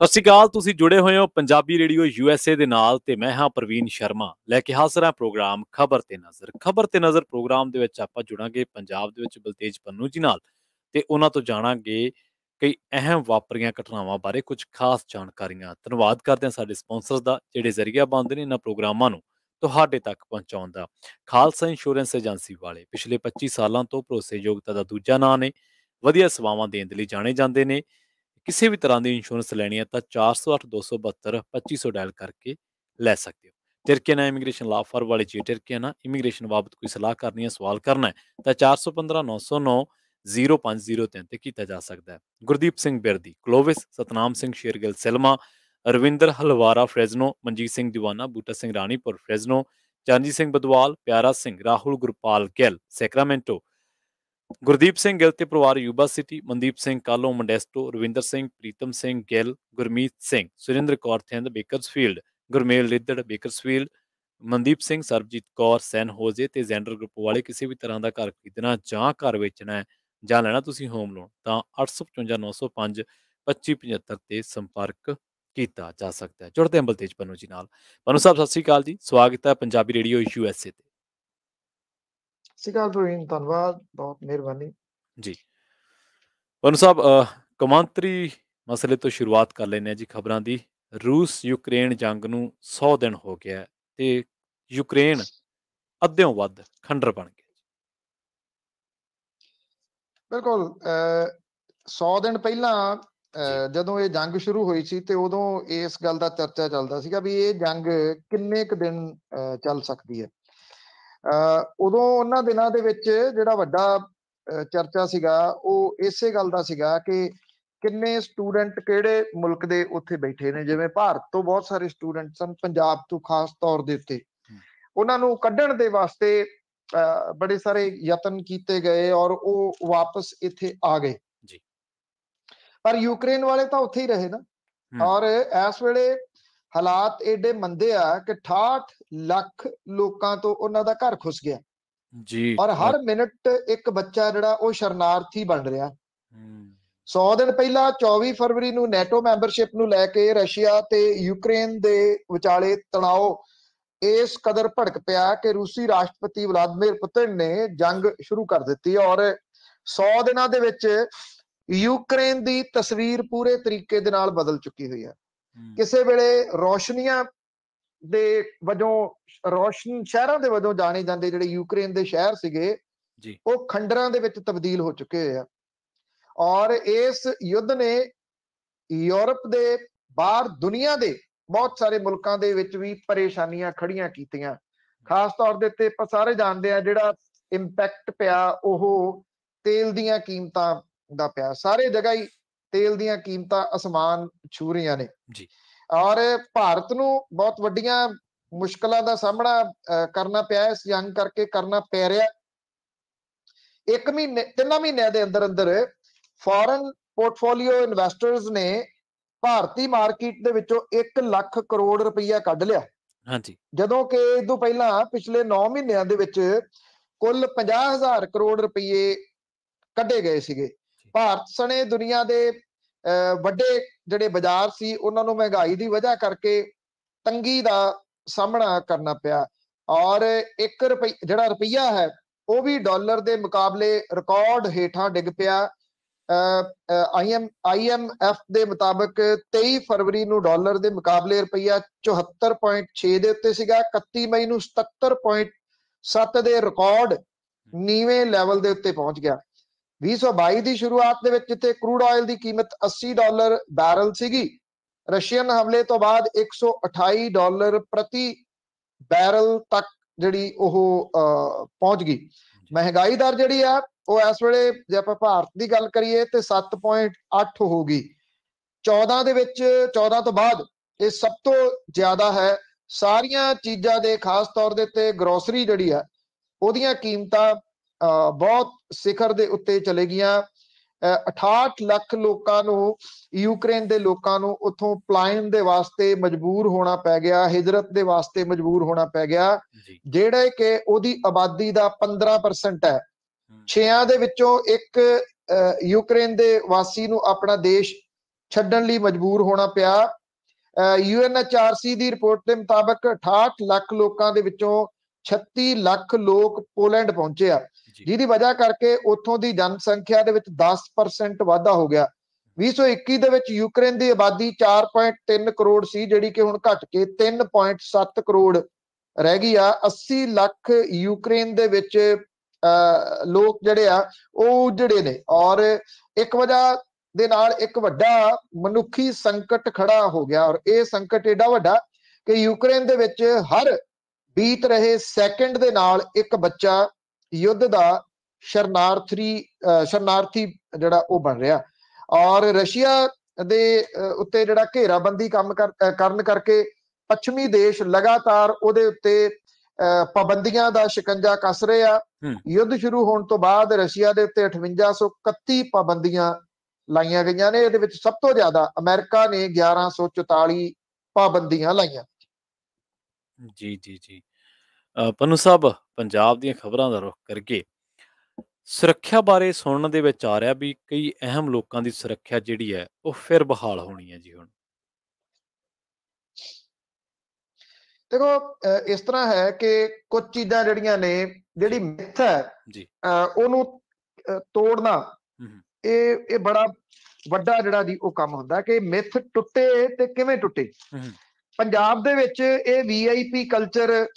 ਸਤਿ ਸ਼੍ਰੀ ਅਕਾਲ। ਤੁਸੀਂ ਜੁੜੇ ਹੋਏ ਹੋ ਪੰਜਾਬੀ ਰੇਡੀਓ USA ਦੇ ਨਾਲ ਤੇ ਮੈਂ ਹਾਂ ਪ੍ਰਵੀਨ ਸ਼ਰਮਾ ਲੈ ਕੇ ਹਾਜ਼ਰ ਹਾਂ ਪ੍ਰੋਗਰਾਮ ਖਬਰ ਤੇ ਨਜ਼ਰ। ਖਬਰ ਤੇ ਨਜ਼ਰ ਪ੍ਰੋਗਰਾਮ ਦੇ ਵਿੱਚ ਆਪਾਂ ਜੁੜਾਂਗੇ ਪੰਜਾਬ ਦੇ ਵਿੱਚ ਬਲਤੇਜ ਪੰਨੂ ਜੀ ਨਾਲ ਤੇ ਉਹਨਾਂ ਤੋਂ ਜਾਣਾਂਗੇ ਕਈ ਅਹਿਮ ਵਾਪਰੀਆਂ ਘਟਨਾਵਾਂ ਬਾਰੇ ਕੁਝ ਖਾਸ ਜਾਣਕਾਰੀਆਂ। ਧੰਨਵਾਦ ਕਰਦੇ ਹਾਂ ਸਾਡੇ ਸਪਾਂਸਰਸ ਦਾ ਜਿਹੜੇ ਜ਼ਰੀਆ ਬਣਦੇ ਨੇ ਇਹਨਾਂ ਪ੍ਰੋਗਰਾਮਾਂ ਨੂੰ ਤੁਹਾਡੇ ਤੱਕ ਪਹੁੰਚਾਉਣ ਦਾ। ਖਾਲਸਾ ਇੰਸ਼ੋਰੈਂਸ ਏਜੰਸੀ ਵਾਲੇ ਪਿਛਲੇ 25 ਸਾਲਾਂ ਤੋਂ ਭਰੋਸੇਯੋਗਤਾ ਦਾ ਦੂਜਾ ਨਾਂ ਨੇ। ਵਧੀਆ ਸੇਵਾਵਾਂ ਦੇਣ ਦੇ ਲਈ ਜਾਣੇ ਜਾਂਦੇ ਨੇ। ਕਿਸੇ ਵੀ ਤਰ੍ਹਾਂ ਦੀ ਇੰਸ਼ੋਰੈਂਸ ਲੈਣੀ ਹੈ ਤਾਂ 408 272 2500 ਡਾਇਲ ਕਰਕੇ ਲੈ ਸਕਦੇ ਹੋ। ਤਿਰਕਿਆਨਾ ਇਮੀਗ੍ਰੇਸ਼ਨ ਲਾ ਫਰ ਵਾਲੇ ਜੀ ਤਿਰਕਿਆਨਾ ਇਮੀਗ੍ਰੇਸ਼ਨ ਬਾਬਤ ਕੋਈ ਸਲਾਹ ਕਰਨੀ ਹੈ, ਸਵਾਲ ਕਰਨਾ ਹੈ ਤਾਂ 415 909 0503 ਤੇ ਕੀਤਾ ਜਾ ਸਕਦਾ ਹੈ। Gurdeep Singh Birdi Clovis, Satnam Singh Shergill Selma, Ravinder Halwara Fresno, Manjit Singh Deewana Boota Singh Ranipur Fresno, Charanjit Singh Badwal, Piara Singh, Rahul Gurpal Gill Sacramento, Gurdeep Singh Gill ਤੇ ਪਰਿਵਾਰ Yuba City, Mandeep Singh Kalon Modesto, Ravinder Singh, Pritam Singh Gill, Gurmeet Singh, Surinder Kaur Thind Bakersfield, Gurmel Liddar Bakersfield, Mandeep Singh, Sarabjit Kaur San Jose ਤੇ ਜ਼ੈਂਡਰ ਗਰੁੱਪ ਵਾਲੇ ਕਿਸੇ ਵੀ ਤਰ੍ਹਾਂ ਦਾ ਘਰ ਖਰੀਦਣਾ ਜਾਂ ਘਰ ਵੇਚਣਾ ਹੈ ਜਾਂ ਲੈਣਾ ਤੁਸੀਂ ਹੋਮ ਲੋਨ ਤਾਂ 855 905 2575 ਤੇ ਸੰਪਰਕ ਕੀਤਾ ਜਾ ਸਕਦਾ ਹੈ। ਜੁੜਦੇ ਹਾਂ ਬਲਤੇਜ ਪੰਨੂ ਜੀ ਨਾਲ। ਪੰਨੂ ਸਾਹਿਬ ਸਤਿ ਸ਼੍ਰੀ ਅਕਾਲ ਜੀ, ਸਵਾਗਤ ਹੈ ਪੰਜਾਬੀ ਰੇਡੀਓ USA ਤੇ। ਸਤਿ ਸ਼੍ਰੀ ਅਕਾਲ ਪ੍ਰਵੀਨ, ਧੰਨਵਾਦ, ਬਹੁਤ ਮਿਹਰਬਾਨੀ ਜੀ ਪੰਨੂ ਸਾਹਿਬ, ਕੌਮਾਂਤਰੀ ਮਸਲੇ ਤੋਂ ਸ਼ੁਰੂਆਤ ਕਰ ਲੈਂਦੇ ਹਾਂ ਜੀ ਖਬਰਾਂ ਦੀ। ਰੂਸ ਯੂਕਰੇਨ ਜੰਗ ਨੂੰ 100 ਦਿਨ ਹੋ ਗਿਆ ਤੇ ਯੂਕਰੇਨ ਅੱਧਿਓਂ ਵੱਧ ਖੰਡਰ ਬਣ ਗਿਆ। ਬਿਲਕੁਲ 100 ਦਿਨ ਪਹਿਲਾਂ ਜਦੋਂ ਇਹ ਜੰਗ ਸ਼ੁਰੂ ਹੋਈ ਸੀ ਤੇ ਉਦੋਂ ਇਸ ਗੱਲ ਦਾ ਚਰਚਾ ਚੱਲਦਾ ਸੀਗਾ ਵੀ ਇਹ ਜੰਗ ਕਿੰਨੇ ਕੁ ਦਿਨ ਚੱਲ ਸਕਦੀ ਹੈ। ਉਦੋਂ ਉਹਨਾਂ ਦਿਨਾਂ ਦੇ ਵਿੱਚ ਜਿਹੜਾ ਵੱਡਾ ਚਰਚਾ ਸੀਗਾ ਉਹ ਇਸੇ ਗੱਲ ਦਾ ਸੀਗਾ ਕਿ ਕਿੰਨੇ ਸਟੂਡੈਂਟ ਕਿਹੜੇ ਮੁਲਕ ਦੇ ਉੱਥੇ ਬੈਠੇ ਨੇ। ਜਿਵੇਂ ਭਾਰਤ ਤੋਂ ਬਹੁਤ ਸਾਰੇ ਸਟੂਡੈਂਟ ਸਨ, ਪੰਜਾਬ ਤੋਂ ਖਾਸ ਤੌਰ ਦੇ ਉੱਤੇ ਉਹਨਾਂ ਨੂੰ ਕੱਢਣ ਦੇ ਵਾਸਤੇ ਬੜੇ ਸਾਰੇ ਯਤਨ ਕੀਤੇ ਗਏ ਔਰ ਉਹ ਵਾਪਸ ਇੱਥੇ ਆ ਗਏ। ਪਰ ਯੂਕਰੇਨ ਵਾਲੇ ਤਾਂ ਉੱਥੇ ਹੀ ਰਹੇ ਨਾ। ਔਰ ਇਸ ਵੇਲੇ ਹਾਲਾਤ ਏਡੇ ਮੰਦੇ ਆ ਕਿ 68 ਲੱਖ ਲੋਕਾਂ ਤੋਂ ਉਹਨਾਂ ਦਾ ਘਰ ਖੁੱਸ ਗਿਆ ਜੀ। ਔਰ ਹਰ ਮਿੰਟ ਇੱਕ ਬੱਚਾ ਜਿਹੜਾ ਉਹ ਸ਼ਰਨਾਰਥੀ ਬਣ ਰਿਹਾ। 100 ਦਿਨ ਪਹਿਲਾਂ 24 ਫਰਵਰੀ ਨੂੰ ਨੈਟੋ ਮੈਂਬਰਸ਼ਿਪ ਨੂੰ ਲੈ ਕੇ ਰਸ਼ੀਆ ਤੇ ਯੂਕਰੇਨ ਦੇ ਵਿਚਾਲੇ ਤਣਾਅ ਇਸ ਕਦਰ ਭੜਕ ਪਿਆ ਕਿ ਰੂਸੀ ਰਾਸ਼ਟਰਪਤੀ ਵਲਾਦੀਮੀਰ ਪੁਤਿਨ ਨੇ ਜੰਗ ਸ਼ੁਰੂ ਕਰ ਦਿੱਤੀ ਔਰ 100 ਦਿਨਾਂ ਦੇ ਵਿੱਚ ਯੂਕਰੇਨ ਦੀ ਤਸਵੀਰ ਪੂਰੇ ਤਰੀਕੇ ਦੇ ਨਾਲ ਬਦਲ ਚੁੱਕੀ ਹੋਈ ਹੈ। ਕਿਸੇ ਵੇਲੇ ਰੋਸ਼ਨੀਆਂ ਦੇ ਵਜੋਂ, ਰੋਸ਼ਨ ਸ਼ਹਿਰਾਂ ਦੇ ਵਜੋਂ ਜਾਣੇ ਜਾਂਦੇ ਜਿਹੜੇ ਯੂਕਰੇਨ ਦੇ ਸ਼ਹਿਰ ਸੀਗੇ ਉਹ ਖੰਡਰਾਂ ਦੇ ਵਿੱਚ ਤਬਦੀਲ ਹੋ ਚੁੱਕੇ ਹੋਏ ਆ। ਔਰ ਇਸ ਯੁੱਧ ਨੇ ਯੂਰਪ ਦੇ ਬਾਹਰ ਦੁਨੀਆ ਦੇ ਬਹੁਤ ਸਾਰੇ ਮੁਲਕਾਂ ਦੇ ਵਿੱਚ ਵੀ ਪਰੇਸ਼ਾਨੀਆਂ ਖੜੀਆਂ ਕੀਤੀਆਂ। ਖਾਸ ਤੌਰ ਦੇ ਉੱਤੇ ਆਪਾਂ ਸਾਰੇ ਜਾਣਦੇ ਆ ਜਿਹੜਾ ਇੰਪੈਕਟ ਪਿਆ ਉਹ ਤੇਲ ਦੀਆਂ ਕੀਮਤਾਂ ਦਾ ਪਿਆ। ਸਾਰੇ ਜਗ੍ਹਾ ਹੀ ਤੇਲ ਦੀਆਂ ਕੀਮਤਾਂ ਅਸਮਾਨ ਛੂ ਰਹੀਆਂ ਨੇ ਔਰ ਭਾਰਤ ਨੂੰ ਬਹੁਤ ਵੱਡੀਆਂ ਮੁਸ਼ਕਲਾਂ ਦਾ ਸਾਹਮਣਾ ਕਰਨਾ ਪਿਆ ਇਸ ਜੰਗ ਕਰਕੇ, ਕਰਨਾ ਪੈ ਰਿਹਾ। 3 ਮਹੀਨਿਆਂ ਦੇ ਅੰਦਰ ਅੰਦਰ ਫੋਰਨ ਪੋਰਟਫੋਲੀਓ ਇਨਵੈਸਟਰਸ ਨੇ ਭਾਰਤੀ ਮਾਰਕੀਟ ਦੇ ਵਿੱਚੋਂ 1 ਲੱਖ ਕਰੋੜ ਰੁਪਈਆ ਕੱਢ ਲਿਆ। ਜਦੋਂ ਕਿ ਇਸ ਤੋਂ ਪਹਿਲਾਂ ਪਿਛਲੇ 9 ਮਹੀਨਿਆਂ ਦੇ ਵਿੱਚ ਕੁੱਲ 50,000 ਕਰੋੜ ਰੁਪਈਏ ਕੱਢੇ ਗਏ ਸੀਗੇ। ਭਾਰਤ ਸਣੇ ਦੁਨੀਆ ਦੇ ਵੱਡੇ ਜਿਹੜੇ ਬਾਜ਼ਾਰ ਸੀ ਉਹਨਾਂ ਨੂੰ ਮਹਿੰਗਾਈ ਦੀ ਵਜ੍ਹਾ ਕਰਕੇ ਤੰਗੀ ਦਾ ਸਾਹਮਣਾ ਕਰਨਾ ਪਿਆ ਔਰ ਜਿਹੜਾ ਰੁਪਈਆ ਹੈ ਉਹ ਵੀ ਡਾਲਰ ਦੇ ਮੁਕਾਬਲੇ ਰਿਕਾਰਡ ਹੇਠਾਂ ਡਿੱਗ ਪਿਆ। IMF ਦੇ ਮੁਤਾਬਕ 23 ਫਰਵਰੀ ਨੂੰ ਡਾਲਰ ਦੇ ਮੁਕਾਬਲੇ ਰੁਪਈਆ 74.6 ਦੇ ਉੱਤੇ ਸੀਗਾ। 31 ਮਈ ਨੂੰ 77.7 ਦੇ ਰਿਕਾਰਡ ਨੀਵੇਂ ਲੈਵਲ ਦੇ ਉੱਤੇ ਪਹੁੰਚ ਗਿਆ। 2022 ਦੀ ਸ਼ੁਰੂਆਤ ਦੇ ਵਿੱਚ ਜਿੱਥੇ ਕਰੂਡ ਆਇਲ ਦੀ ਕੀਮਤ $80 ਬੈਰਲ ਸੀਗੀ, ਰਸ਼ੀਅਨ ਹਮਲੇ ਤੋਂ ਬਾਅਦ $128 ਪ੍ਰਤੀ ਬੈਰਲ ਤੱਕ ਜਿਹੜੀ ਉਹ ਪਹੁੰਚ ਗਈ। ਮਹਿੰਗਾਈ ਦਰ ਜਿਹੜੀ ਆ ਉਹ ਇਸ ਵੇਲੇ ਜੇ ਆਪਾਂ ਭਾਰਤ ਦੀ ਗੱਲ ਕਰੀਏ ਤੇ 7.8 ਹੋ ਗਈ। 14 ਦੇ ਵਿੱਚ 14 ਤੋਂ ਬਾਅਦ ਇਹ ਸਭ ਤੋਂ ਜ਼ਿਆਦਾ ਹੈ। ਸਾਰੀਆਂ ਚੀਜ਼ਾਂ ਦੇ ਖਾਸ ਤੌਰ ਦੇ ਉੱਤੇ ਗਰੋਸਰੀ ਜਿਹੜੀ ਆ ਉਹਦੀਆਂ ਕੀਮਤਾਂ ਬਹੁਤ ਸਿਖਰ ਦੇ ਉੱਤੇ ਚਲੇ ਗਈਆਂ। 68 ਲੱਖ ਲੋਕਾਂ ਨੂੰ, ਯੂਕਰੇਨ ਦੇ ਲੋਕਾਂ ਨੂੰ ਉੱਥੋਂ ਪਲਾਇਨ ਦੇ ਵਾਸਤੇ ਮਜਬੂਰ ਹੋਣਾ ਪੈ ਗਿਆ, ਹਿਜਰਤ ਦੇ ਵਾਸਤੇ ਮਜਬੂਰ ਹੋਣਾ ਪੈ ਗਿਆ, ਜਿਹੜੇ ਕਿ ਉਹਦੀ ਆਬਾਦੀ ਦਾ 15% ਹੈ। 6 ਦੇ ਵਿੱਚੋਂ ਇੱਕ ਯੂਕਰੇਨ ਦੇ ਵਾਸੀ ਨੂੰ ਆਪਣਾ ਦੇਸ਼ ਛੱਡਣ ਲਈ ਮਜਬੂਰ ਹੋਣਾ ਪਿਆ। UNHRC ਦੀ ਰਿਪੋਰਟ ਦੇ ਮੁਤਾਬਕ 68 ਲੱਖ ਲੋਕਾਂ ਦੇ ਵਿੱਚੋਂ 36 ਲੱਖ ਲੋਕ ਪੋਲੈਂਡ ਪਹੁੰਚੇ ਆ, ਜਿਹਦੀ ਵਜ੍ਹਾ ਕਰਕੇ ਉੱਥੋਂ ਦੀ ਜਨਸੰਖਿਆ ਦੇ ਵਿੱਚ 10% ਵਾਧਾ ਹੋ ਗਿਆ। 2021 ਦੇ ਵਿੱਚ ਯੂਕਰੇਨ ਦੀ ਆਬਾਦੀ 4.3 ਕਰੋੜ ਸੀ, ਜਿਹੜੀ ਕਿ ਹੁਣ ਘਟ ਕੇ 3.7 ਕਰੋੜ ਰਹਿ ਗਈ ਆ। 80 ਲੱਖ ਯੂਕਰੇਨ ਦੇ ਵਿੱਚ ਲੋਕ ਜਿਹੜੇ ਆ ਉਹ ਉਜੜੇ ਨੇ, ਔਰ ਇੱਕ ਵਜ੍ਹਾ ਦੇ ਨਾਲ ਇੱਕ ਵੱਡਾ ਮਨੁੱਖੀ ਸੰਕਟ ਖੜਾ ਹੋ ਗਿਆ। ਔਰ ਇਹ ਸੰਕਟ ਏਡਾ ਵੱਡਾ ਕਿ ਯੂਕਰੇਨ ਦੇ ਵਿੱਚ ਹਰ ਬੀਤ ਰਹੇ ਸੈਕਿੰਡ ਦੇ ਨਾਲ ਇੱਕ ਬੱਚਾ ਯੁੱਧ ਦਾ ਸ਼ਰਨਾਰਥੀ ਜਿਹੜਾ ਉਹ ਬਣ ਰਿਹਾ। ਔਰ ਰਸ਼ੀਆ ਦੇ ਉੱਤੇ ਜਿਹੜਾ ਘੇਰਾਬੰਦੀ ਕੰਮ ਕਰਨ ਕਰਕੇ ਪੱਛਮੀ ਦੇਸ਼ ਲਗਾਤਾਰ ਉਹਦੇ ਉੱਤੇ ਪਾਬੰਦੀਆਂ ਦਾ ਸ਼ਿਕੰਜਾ ਕੱਸ ਰਹੇ ਆ। ਯੁੱਧ ਸ਼ੁਰੂ ਹੋਣ ਤੋਂ ਬਾਅਦ ਰਸ਼ੀਆ ਦੇ ਉੱਤੇ 5831 ਪਾਬੰਦੀਆਂ ਲਾਈਆਂ ਗਈਆਂ ਨੇ। ਇਹਦੇ ਵਿੱਚ ਸਭ ਤੋਂ ਜ਼ਿਆਦਾ ਅਮਰੀਕਾ ਨੇ 1144 ਪਾਬੰਦੀਆਂ ਲਾਈਆਂ। ਜੀ ਜੀ ਜੀ ਪੰਨੂ ਸਾਹਿਬ, ਪੰਜਾਬ ਦੀਆਂ ਖਬਰਾਂ ਦਾ ਰੁਖ ਕਰਕੇ ਸੁਰੱਖਿਆ ਬਾਰੇ ਸੁਣਨ ਦੇ ਵਿੱਚ ਆ ਰਿਹਾ ਵੀ ਕਈ ਅਹਿਮ ਲੋਕਾਂ ਦੀ ਸੁਰੱਖਿਆ ਜਿਹੜੀ ਹੈ ਉਹ ਫਿਰ ਬਹਾਲ ਹੋਣੀ ਹੈ ਜੀ ਹੁਣ। ਦੇਖੋ, ਇਸ ਤਰ੍ਹਾਂ ਹੈ ਕਿ ਕੁਝ ਚੀਜ਼ਾਂ ਜਿਹੜੀਆਂ ਨੇ, ਜਿਹੜੀ ਮਿੱਥ ਹੈ ਉਹਨੂੰ ਤੋੜਨਾ ਇਹ ਬੜਾ ਵੱਡਾ ਜਿਹੜਾ ਜੀ ਉਹ ਕੰਮ ਹੁੰਦਾ ਕਿ ਮਿੱਥ ਟੁੱਟੇ ਤੇ ਕਿਵੇਂ ਟੁੱਟੇ। ਪੰਜਾਬ ਦੇ ਵਿੱਚ ਇਹ VIP ਕਲਚਰ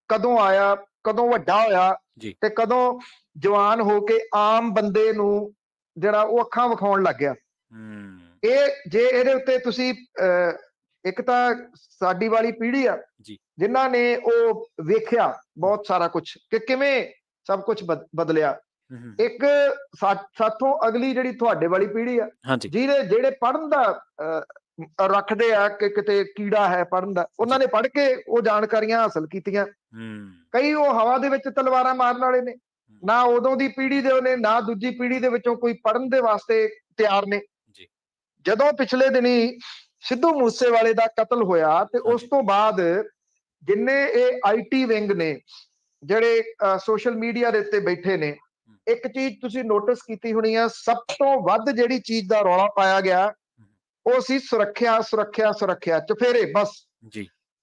ਕਦੋਂ ਆਇਆ, ਕਦੋਂ ਵੱਡਾ ਹੋਇਆ ਤੇ ਕਦੋਂ ਜਵਾਨ ਹੋ ਕੇ ਆਮ ਬੰਦੇ ਨੂੰ ਜਿਹੜਾ ਉਹ ਅੱਖਾਂ ਵਿਖਾਉਣ ਲੱਗ ਗਿਆ। ਇਹ ਜੇ ਇਹਦੇ ਉੱਤੇ ਤੁਸੀਂ ਇੱਕ ਤਾਂ ਸਾਡੀ ਵਾਲੀ ਪੀੜ੍ਹੀ ਆ ਜਿਨ੍ਹਾਂ ਨੇ ਉਹ ਵੇਖਿਆ ਬਹੁਤ ਸਾਰਾ ਕੁਛ ਕਿ ਕਿਵੇਂ ਸਭ ਕੁਛ ਬਦਲਿਆ। ਇੱਕ ਸਾਥੋਂ ਅਗਲੀ ਜਿਹੜੀ ਤੁਹਾਡੇ ਵਾਲੀ ਪੀੜ੍ਹੀ ਆ ਜਿਹੜੇ ਪੜ੍ਹਨ ਦਾ ਰੱਖਦੇ ਆ ਕਿ ਕਿਤੇ ਕੀੜਾ ਹੈ ਪੜ੍ਹਨ ਦਾ, ਉਹਨਾਂ ਨੇ ਪੜ੍ਹ ਕੇ ਉਹ ਜਾਣਕਾਰੀਆਂ ਹਾਸਲ ਕੀਤੀਆਂ। ਕਈ ਉਹ ਹਵਾ ਦੇ ਵਿੱਚ ਤਲਵਾਰਾਂ ਮਾਰਨ ਵਾਲੇ ਨੇ, ਨਾ ਉਦੋਂ ਦੀ ਪੀੜ੍ਹੀ ਦੇ ਨੇ ਨਾ ਦੂਜੀ ਪੀੜ੍ਹੀ ਦੇ ਵਿੱਚੋਂ ਕੋਈ ਪੜ੍ਹਨ ਦੇ ਵਾਸਤੇ ਤਿਆਰ ਨੇ। ਜਦੋਂ ਪਿਛਲੇ ਦਿਨੀ ਸਿੱਧੂ ਮੂਸੇਵਾਲੇ ਦਾ ਕਤਲ ਹੋਇਆ ਤੇ ਉਸ ਤੋਂ ਬਾਅਦ ਜਿੰਨੇ ਇਹ IT ਵਿੰਗ ਨੇ ਜਿਹੜੇ ਸੋਸ਼ਲ ਮੀਡੀਆ ਦੇ ਉੱਤੇ ਬੈਠੇ ਨੇ, ਇੱਕ ਚੀਜ਼ ਤੁਸੀਂ ਨੋਟਿਸ ਕੀਤੀ ਹੋਣੀ ਆ, ਸਭ ਤੋਂ ਵੱਧ ਜਿਹੜੀ ਚੀਜ਼ ਦਾ ਰੌਲਾ ਪਾਇਆ ਗਿਆ ਉਹ ਸੀ ਸੁਰੱਖਿਆ ਸੁਰੱਖਿਆ ਸੁਰੱਖਿਆ ਚੁਫੇਰੇ। ਬਸ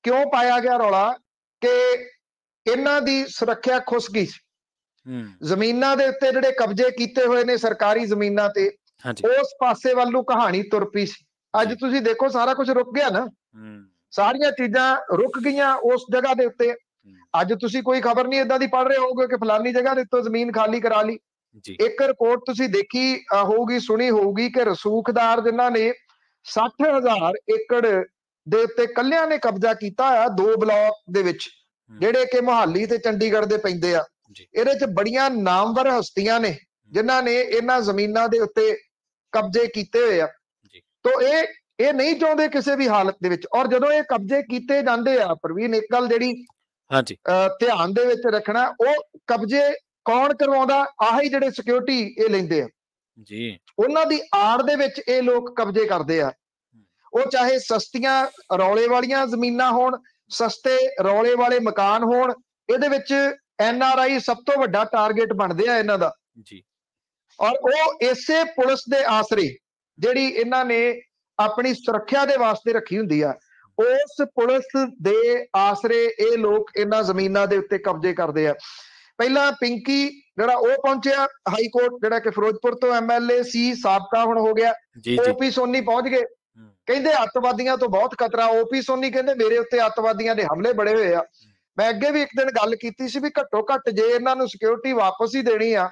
ਕਿਉਂ ਪਾਇਆ ਗਿਆ ਰੌਲਾ ਕਿ ਇਹਨਾਂ ਦੀ ਸੁਰੱਖਿਆ ਖੁੱਸ ਗਈ ਸੀ। ਜ਼ਮੀਨਾਂ ਦੇ ਉੱਤੇ ਜਿਹੜੇ ਕਬਜ਼ੇ ਕੀਤੇ ਹੋਏ ਨੇ ਸਰਕਾਰੀ ਜ਼ਮੀਨਾਂ ਤੇ, ਉਸ ਪਾਸੇ ਵੱਲ ਨੂੰ ਕਹਾਣੀ ਤੁਰ ਪਈ ਸੀ। ਅੱਜ ਤੁਸੀਂ ਦੇਖੋ ਸਾਰਾ ਕੁਝ ਰੁਕ ਗਿਆ ਨਾ, ਸਾਰੀਆਂ ਚੀਜ਼ਾਂ ਰੁਕ ਗਈਆਂ ਉਸ ਜਗ੍ਹਾ ਦੇ ਉੱਤੇ। ਅੱਜ ਤੁਸੀਂ ਕੋਈ ਖਬਰ ਨਹੀਂ ਏਦਾਂ ਦੀ ਪੜ੍ਹ ਰਹੇ ਹੋਗੇ ਕਿ ਫਲਾਨੀ ਜਗ੍ਹਾ ਦੇ ਉੱਤੇ ਜ਼ਮੀਨ ਖਾਲੀ ਕਰਾ ਲਈ। ਇੱਕ ਰਿਪੋਰਟ ਤੁਸੀਂ ਦੇਖੀ ਹੋਊਗੀ, ਸੁਣੀ ਹੋਊਗੀ ਕਿ ਰਸੂਖਦਾਰ ਜਿਨ੍ਹਾਂ ਨੇ 60,000 ਏਕੜ ਦੇ ਉੱਤੇ ਕੱਲਿਆਂ ਨੇ ਕਬਜ਼ਾ ਕੀਤਾ ਆ 2 ਬਲਾਕ ਦੇ ਵਿੱਚ, ਜਿਹੜੇ ਕਿ ਮੁਹਾਲੀ ਤੇ ਚੰਡੀਗੜ੍ਹ ਦੇ ਪੈਂਦੇ ਆ। ਇਹਦੇ ਚ ਬੜੀਆਂ ਨਾਮਵਰ ਹਸਤੀਆਂ ਨੇ ਜਿਨ੍ਹਾਂ ਨੇ ਇਹਨਾਂ ਜ਼ਮੀਨਾਂ ਦੇ ਉੱਤੇ ਕਬਜ਼ੇ ਕੀਤੇ ਹੋਏ ਆ। ਤੋ ਇਹ ਨਹੀਂ ਚਾਹੁੰਦੇ ਕਿਸੇ ਵੀ ਹਾਲਤ ਦੇ ਵਿੱਚ। ਔਰ ਜਦੋਂ ਇਹ ਕਬਜ਼ੇ ਕੀਤੇ ਜਾਂਦੇ ਆ ਪ੍ਰਵੀਨ, ਇੱਕ ਗੱਲ ਜਿਹੜੀ ਧਿਆਨ ਦੇ ਵਿੱਚ ਰੱਖਣਾ, ਉਹ ਕਬਜ਼ੇ ਕੌਣ ਕਰਵਾਉਂਦਾ? ਆਹੀ ਜਿਹੜੇ ਸਿਕਿਉਰਿਟੀ ਇਹ ਲੈਂਦੇ ਆ ਉਹਨਾਂ ਦੀ ਆੜ ਦੇ ਵਿੱਚ ਇਹ ਲੋਕ ਕਬਜ਼ੇ ਕਰਦੇ ਆ। ਉਹ ਚਾਹੇ ਸਸਤੀਆਂ ਰੌਲੇ ਵਾਲੀਆਂ ਜ਼ਮੀਨਾਂ ਹੋਣ, ਸਸਤੇ ਰੌਲੇ ਵਾਲੇ ਮਕਾਨ ਹੋਣ, ਇਹਦੇ ਵਿੱਚ NRI ਸਭ ਤੋਂ ਵੱਡਾ ਟਾਰਗੇਟ ਬਣਦੇ ਆ ਇਹਨਾਂ ਦਾ। ਔਰ ਉਹ ਇਸੇ ਪੁਲਿਸ ਦੇ ਆਸਰੇ ਜਿਹੜੀ ਇਹਨਾਂ ਨੇ ਆਪਣੀ ਸੁਰੱਖਿਆ ਦੇ ਵਾਸਤੇ ਰੱਖੀ ਹੁੰਦੀ ਆ, ਉਸ ਪੁਲਿਸ ਦੇ ਆਸਰੇ ਇਹ ਲੋਕ ਇਹਨਾਂ ਜ਼ਮੀਨਾਂ ਦੇ ਉੱਤੇ ਕਬਜ਼ੇ ਕਰਦੇ ਆ। ਪਹਿਲਾਂ ਪਿੰਕੀ ਜਿਹੜਾ ਉਹ ਪਹੁੰਚਿਆ ਹਾਈ ਕੋਰਟ, ਜਿਹੜਾ ਕਿ ਫਿਰੋਜ਼ਪੁਰ ਤੋਂ MLA ਸੀ, ਸਾਬਕਾ ਹੁਣ ਹੋ ਗਿਆ। OP ਸੋਨੀ ਪਹੁੰਚ ਗਏ, ਕਹਿੰਦੇ ਅੱਤਵਾਦੀਆਂ ਤੋਂ ਬਹੁਤ ਖਤਰਾ। OP ਸੋਨੀ ਕਹਿੰਦੇ ਮੇਰੇ ਉੱਤੇ ਅੱਤਵਾਦੀਆਂ ਦੇ ਹਮਲੇ ਬੜੇ ਹੋਏ ਆ। ਮੈਂ ਅੱਗੇ ਵੀ ਇੱਕ ਦਿਨ ਗੱਲ ਕੀਤੀ ਸੀ ਵੀ ਘੱਟੋ ਘੱਟ ਜੇ ਇਹਨਾਂ ਨੂੰ ਸਿਕਿਉਰਿਟੀ ਵਾਪਸ ਹੀ ਦੇਣੀ ਆ,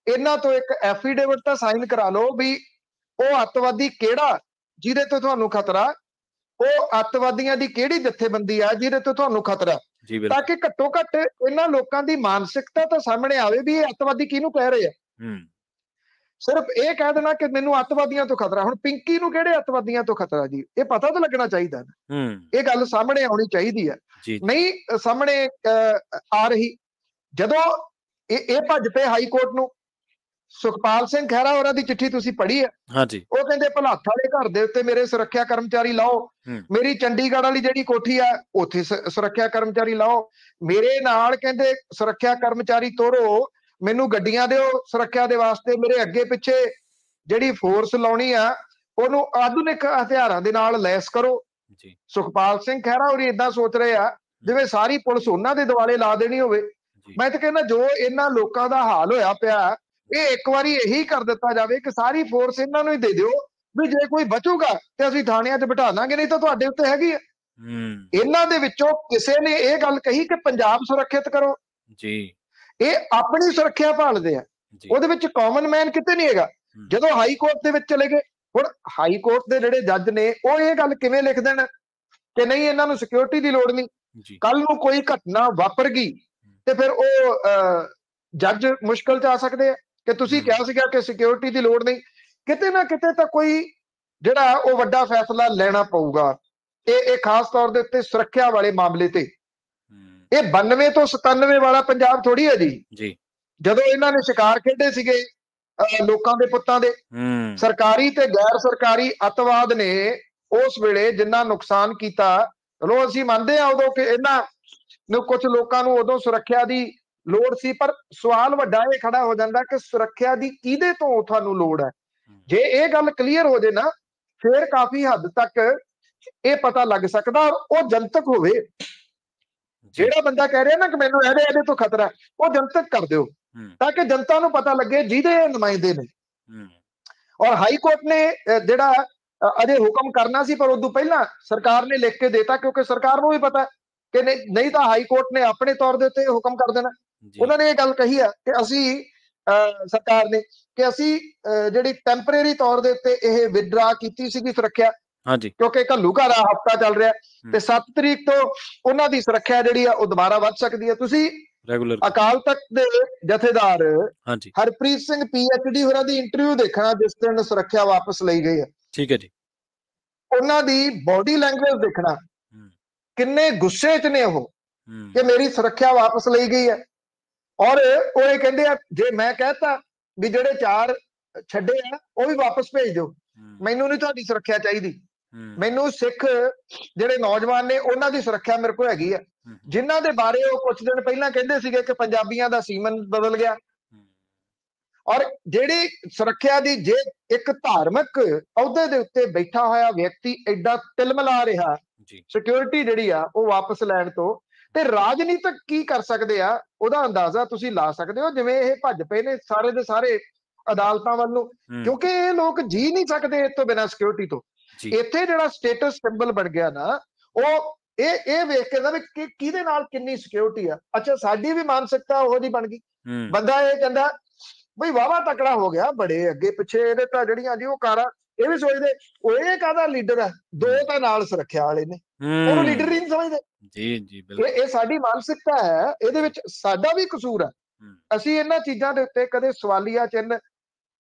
ਇਹਨਾਂ ਤੋਂ ਇੱਕ ਐਫੀਡੇਵਿਟ ਤਾਂ ਸਾਈਨ ਕਰਾ ਲਓ ਵੀ ਉਹ ਅੱਤਵਾਦੀ ਕਿਹੜਾ ਜਿਹਦੇ ਤੋਂ ਤੁਹਾਨੂੰ ਖਤਰਾ, ਉਹ ਅੱਤਵਾਦੀਆਂ ਦੀ ਕਿਹੜੀ ਜਥੇਬੰਦੀ ਆ ਜਿਹਦੇ ਤੋਂ ਤੁਹਾਨੂੰ ਖਤਰਾ, ਤਾਂ ਕਿ ਘੱਟੋ ਘੱਟ ਇਹਨਾਂ ਲੋਕਾਂ ਦੀ ਮਾਨਸਿਕਤਾ ਤਾਂ ਸਾਹਮਣੇ ਆਵੇ ਵੀ ਇਹ ਅੱਤਵਾਦੀ ਕਿਹਨੂੰ ਕਹਿ ਰਹੇ ਆ। ਸਿਰਫ ਇਹ ਕਹਿ ਦੇਣਾ ਕਿ ਮੈਨੂੰ ਅੱਤਵਾਦੀਆਂ ਤੋਂ ਖਤਰਾ, ਹੁਣ ਪਿੰਕੀ ਨੂੰ ਕਿਹੜੇ ਅੱਤਵਾਦੀਆਂ ਤੋਂ ਖਤਰਾ ਜੀ, ਇਹ ਪਤਾ ਤਾਂ ਲੱਗਣਾ ਚਾਹੀਦਾ ਨਾ। ਇਹ ਗੱਲ ਸਾਹਮਣੇ ਆਉਣੀ ਚਾਹੀਦੀ ਹੈ, ਨਹੀਂ ਸਾਹਮਣੇ ਆ ਰਹੀ। ਜਦੋਂ ਇਹ ਭੱਜ ਪਏ ਹਾਈ ਕੋਰਟ ਨੂੰ, ਸੁਖਪਾਲ ਸਿੰਘ ਖਹਿਰਾ ਹੋਰਾਂ ਦੀ ਚਿੱਠੀ ਤੁਸੀਂ ਪੜ੍ਹੀ ਹੈ। ਉਹ ਕਹਿੰਦੇ ਭਲਾਥ ਵਾਲੇ ਘਰ ਦੇ ਉੱਤੇ ਮੇਰੇ ਸੁਰੱਖਿਆ ਕਰਮਚਾਰੀ ਲਾਓ, ਮੇਰੀ ਚੰਡੀਗੜ੍ਹ ਵਾਲੀ ਜਿਹੜੀ ਕੋਠੀ ਆ ਉੱਥੇ ਸੁਰੱਖਿਆ ਕਰਮਚਾਰੀ ਲਾਓ, ਮੇਰੇ ਨਾਲ ਕਹਿੰਦੇ ਸੁਰੱਖਿਆ ਕਰਮਚਾਰੀ ਤੋਰੋ, ਮੈਨੂੰ ਗੱਡੀਆਂ ਦਿਓ ਸੁਰੱਖਿਆ ਦੇ ਵਾਸਤੇ, ਮੇਰੇ ਅੱਗੇ ਪਿੱਛੇ ਜਿਹੜੀ ਫੋਰਸ ਲਾਉਣੀ ਆ ਉਹਨੂੰ ਆਧੁਨਿਕ ਹਥਿਆਰਾਂ ਦੇ ਨਾਲ ਲੈਸ ਕਰੋ। ਜੀ ਸੁਖਪਾਲ ਸਿੰਘ ਖਹਿਰਾ ਹੋਰੀ ਏਦਾਂ ਸੋਚ ਰਹੇ ਆ ਜਿਵੇਂ ਸਾਰੀ ਪੁਲਿਸ ਉਹਨਾਂ ਦੇ ਦੁਆਲੇ ਲਾ ਦੇਣੀ ਹੋਵੇ। ਜੀ ਮੈਂ ਤਾਂ ਕਹਿੰਦਾ ਜੋ ਇਹਨਾਂ ਲੋਕਾਂ ਦਾ ਹਾਲ ਹੋਇਆ ਪਿਆ, ਇਹ ਇੱਕ ਵਾਰੀ ਇਹੀ ਕਰ ਦਿੱਤਾ ਜਾਵੇ ਕਿ ਸਾਰੀ ਫੋਰਸ ਇਹਨਾਂ ਨੂੰ ਹੀ ਦੇ ਦਿਓ, ਵੀ ਜੇ ਕੋਈ ਬਚੂਗਾ ਤੇ ਅਸੀਂ ਥਾਣਿਆਂ 'ਚ ਬਿਠਾ ਦਾਂਗੇ, ਨਹੀਂ ਤਾਂ ਤੁਹਾਡੇ ਉੱਤੇ ਹੈਗੀ ਆ। ਇਹਨਾਂ ਦੇ ਵਿੱਚੋਂ ਕਿਸੇ ਨੇ ਇਹ ਗੱਲ ਕਹੀ ਕਿ ਪੰਜਾਬ ਸੁਰੱਖਿਅਤ ਕਰੋ, ਜੀ ਇਹ ਆਪਣੀ ਸੁਰੱਖਿਆ ਭਾਲਦੇ ਆ, ਉਹਦੇ ਵਿੱਚ ਕਾਮਨ ਮੈਨ ਕਿਤੇ ਨਹੀਂ ਹੈਗਾ। ਜਦੋਂ ਹਾਈ ਕੋਰਟ ਦੇ ਵਿੱਚ ਚਲੇ ਗਏ, ਹੁਣ ਹਾਈ ਕੋਰਟ ਦੇ ਜਿਹੜੇ ਜੱਜ ਨੇ ਉਹ ਇਹ ਗੱਲ ਕਿਵੇਂ ਲਿਖ ਦੇਣ ਕਿ ਨਹੀਂ ਇਹਨਾਂ ਨੂੰ ਸਿਕਿਉਰਿਟੀ ਦੀ ਲੋੜ ਨਹੀਂ, ਕੱਲ ਨੂੰ ਕੋਈ ਘਟਨਾ ਵਾਪਰ ਗਈ ਤੇ ਫਿਰ ਉਹ ਜੱਜ ਮੁਸ਼ਕਲ 'ਚ ਆ ਸਕਦੇ ਆ ਕਿ ਤੁਸੀਂ ਕਿਹਾ ਸੀਗਾ ਕਿ ਸਿਕਿਉਰਿਟੀ ਦੀ ਲੋੜ ਨਹੀਂ। ਕਿਤੇ ਨਾ ਕਿਤੇ ਤਾਂ ਕੋਈ ਜਿਹੜਾ ਉਹ ਵੱਡਾ ਫੈਸਲਾ ਲੈਣਾ ਪਊਗਾ, ਇਹ ਖਾਸ ਤੌਰ ਦੇ ਉੱਤੇ ਸੁਰੱਖਿਆ ਵਾਲੇ ਮਾਮਲੇ ਤੇ। ਇਹ 92 ਤੋਂ 97 ਵਾਲਾ ਪੰਜਾਬ ਥੋੜੀ ਹੈ ਜੀ। ਜਦੋਂ ਇਹਨਾਂ ਨੇ ਸ਼ਿਕਾਰ ਖੇਡੇ ਸੀਗੇ ਲੋਕਾਂ ਦੇ ਪੁੱਤਾਂ ਦੇ, ਸਰਕਾਰੀ ਤੇ ਗੈਰ ਸਰਕਾਰੀ ਅੱਤਵਾਦ ਨੇ ਉਸ ਵੇਲੇ ਜਿੰਨਾ ਨੁਕਸਾਨ ਕੀਤਾ, ਚਲੋ ਅਸੀਂ ਮੰਨਦੇ ਆ ਉਦੋਂ ਕਿ ਇਹਨਾਂ ਨੂੰ ਕੁਝ ਲੋਕਾਂ ਨੂੰ ਉਦੋਂ ਸੁਰੱਖਿਆ ਦੀ ਲੋੜ ਸੀ, ਪਰ ਸਵਾਲ ਵੱਡਾ ਇਹ ਖੜਾ ਹੋ ਜਾਂਦਾ ਕਿ ਸੁਰੱਖਿਆ ਦੀ ਕਿਹਦੇ ਤੋਂ ਤੁਹਾਨੂੰ ਲੋੜ ਹੈ। ਜੇ ਇਹ ਗੱਲ ਕਲੀਅਰ ਹੋ ਜੇ ਨਾ, ਫਿਰ ਕਾਫੀ ਹੱਦ ਤੱਕ ਇਹ ਪਤਾ ਲੱਗ ਸਕਦਾ, ਉਹ ਜਨਤਕ ਹੋਵੇ। ਜਿਹੜਾ ਬੰਦਾ ਕਹਿ ਰਿਹਾ ਨਾ ਕਿ ਮੈਨੂੰ ਇਹਦੇ ਤੋਂ ਖਤਰਾ, ਉਹ ਜਨਤਕ ਕਰ ਦਿਓ ਤਾਂ ਕਿ ਜਨਤਾ ਨੂੰ ਪਤਾ ਲੱਗੇ ਜਿਹਦੇ ਨੁਮਾਇੰਦੇ ਨੇ। ਔਰ ਹਾਈ ਕੋਰਟ ਨੇ ਜਿਹੜਾ ਅਜੇ ਹੁਕਮ ਕਰਨਾ ਸੀ, ਪਰ ਉਦੋਂ ਪਹਿਲਾਂ ਸਰਕਾਰ ਨੇ ਲਿਖ ਕੇ ਦੇਤਾ, ਕਿਉਂਕਿ ਸਰਕਾਰ ਨੂੰ ਵੀ ਪਤਾ ਕਿ ਨਹੀਂ ਤਾਂ ਹਾਈ ਕੋਰਟ ਨੇ ਆਪਣੇ ਤੌਰ ਦੇ ਉੱਤੇ ਹੁਕਮ ਕਰ ਦੇਣਾ। ਉਹਨਾਂ ਨੇ ਇਹ ਗੱਲ ਕਹੀ ਆ ਕਿ ਅਸੀਂ ਸਰਕਾਰ ਨੇ ਕਿ ਅਸੀਂ ਜਿਹੜੀ ਟੈਂਪਰੇਰੀ ਤੌਰ ਦੇ ਉੱਤੇ ਇਹ ਵਿਦਡਰਾ ਕੀਤੀ ਸੀਗੀ ਸੁਰੱਖਿਆ, ਕਿਉਂਕਿ ਘੱਲੂਘਾਰਾ ਹਫ਼ਤਾ ਚੱਲ ਰਿਹਾ ਤੇ 7 ਤਰੀਕ ਤੋਂ ਉਹਨਾਂ ਦੀ ਸੁਰੱਖਿਆ ਜਿਹੜੀ ਆ ਉਹ ਦੁਬਾਰਾ ਵੱਧ ਸਕਦੀ ਹੈ। ਤੁਸੀਂ ਅਕਾਲ ਤਖਤ ਦੇ ਜਥੇਦਾਰ ਹਰਪ੍ਰੀਤ ਸਿੰਘ PhD ਹੋਰਾਂ ਦੀ ਇੰਟਰਵਿਊ ਦੇਖਣਾ ਜਿਸ ਦਿਨ ਸੁਰੱਖਿਆ ਵਾਪਸ ਲਈ ਗਈ ਹੈ। ਠੀਕ ਹੈ ਜੀ। ਉਹਨਾਂ ਦੀ ਬੋਡੀ ਲੈਂਗੁਏਜ ਦੇਖਣਾ, ਕਿੰਨੇ ਗੁੱਸੇ 'ਚ ਨੇ ਉਹ ਕਿ ਮੇਰੀ ਸੁਰੱਖਿਆ ਵਾਪਸ ਲਈ ਗਈ ਹੈ। ਔਰ ਉਹ ਇਹ ਕਹਿੰਦੇ ਆ ਜੇ ਮੈਂ ਕਹਿਤਾ ਵੀ ਜਿਹੜੇ 4 ਛੱਡੇ ਆ ਉਹ ਵੀ ਵਾਪਸ ਭੇਜ ਦਿਓ, ਮੈਨੂੰ ਨਹੀਂ ਤੁਹਾਡੀ ਸੁਰੱਖਿਆ ਚਾਹੀਦੀ, ਮੈਨੂੰ ਸਿੱਖ ਜਿਹੜੇ ਨੌਜਵਾਨ ਨੇ ਉਹਨਾਂ ਦੀ ਸੁਰੱਖਿਆ ਮੇਰੇ ਕੋਲ ਹੈਗੀ ਆ, ਜਿਨ੍ਹਾਂ ਦੇ ਬਾਰੇ ਉਹ ਕੁਝ ਦਿਨ ਪਹਿਲਾਂ ਕਹਿੰਦੇ ਸੀਗੇ ਕਿ ਪੰਜਾਬੀਆਂ ਦਾ ਸੀਮਨ ਬਦਲ ਗਿਆ। ਔਰ ਜਿਹੜੀ ਸੁਰੱਖਿਆ ਦੀ, ਜੇ ਇੱਕ ਧਾਰਮਿਕ ਅਹੁਦੇ ਦੇ ਉੱਤੇ ਬੈਠਾ ਹੋਇਆ ਵਿਅਕਤੀ ਐਡਾ ਤਿਲਮਿਲਾ ਰਿਹਾ ਸਿਕਿਉਰਿਟੀ ਜਿਹੜੀ ਆ ਉਹ ਵਾਪਸ ਲੈਣ ਤੋਂ, ਤੇ ਰਾਜਨੀਤਿਕ ਕੀ ਕਰ ਸਕਦੇ ਆ ਉਹਦਾ ਅੰਦਾਜ਼ਾ ਤੁਸੀਂ ਲਾ ਸਕਦੇ ਹੋ। ਜਿਵੇਂ ਇਹ ਭੱਜ ਪਏ ਨੇ ਸਾਰੇ ਦੇ ਸਾਰੇ ਅਦਾਲਤਾਂ ਵੱਲ ਨੂੰ, ਕਿਉਂਕਿ ਇਹ ਲੋਕ ਜੀ ਨਹੀਂ ਸਕਦੇ ਇਸ ਤੋਂ ਬਿਨਾਂ ਸਿਕਿਉਰਿਟੀ ਤੋਂ। ਇੱਥੇ ਜਿਹੜਾ ਸਟੇਟਸ ਸਿੰਬਲ ਬਣ ਗਿਆ ਨਾ, ਉਹ ਇਹ ਵੇਖ ਕੇ ਨਾ ਵੀ ਕਿਹਦੇ ਨਾਲ ਕਿੰਨੀ ਸਿਕਿਉਰਿਟੀ ਆ। ਅੱਛਾ, ਸਾਡੀ ਵੀ ਮਾਨਸਿਕਤਾ ਉਹੋ ਜਿਹੀ ਬਣ ਗਈ। ਬੰਦਾ ਇਹ ਕਹਿੰਦਾ ਬਈ ਵਾਹਵਾ ਤਕੜਾ ਹੋ ਗਿਆ, ਬੜੇ ਅੱਗੇ ਪਿੱਛੇ ਇਹਦੇ ਤਾਂ ਜਿਹੜੀਆਂ ਜੀ ਉਹ ਕਾਰਾਂ, ਇਹ ਵੀ ਸੋਚਦੇ ਉਹ ਇਹ ਕਾਹਦਾ ਲੀਡਰ ਹੈ, 2 ਤਾਂ ਨਾਲ ਸੁਰੱਖਿਆ ਵਾਲੇ ਨੇ, ਉਹਨੂੰ ਲੀਡਰ ਹੀ ਨਹੀਂ ਸਮਝਦੇ। ਜੀ ਬਿਲਕੁਲ, ਇਹ ਸਾਡੀ ਮਾਨਸਿਕਤਾ ਹੈ, ਇਹਦੇ ਵਿੱਚ ਸਾਡਾ ਵੀ ਕਸੂਰ ਹੈ। ਅਸੀਂ ਇਹਨਾਂ ਚੀਜ਼ਾਂ ਦੇ ਉੱਤੇ ਕਦੇ ਸਵਾਲੀਆ ਚਿੰਨ੍ਹ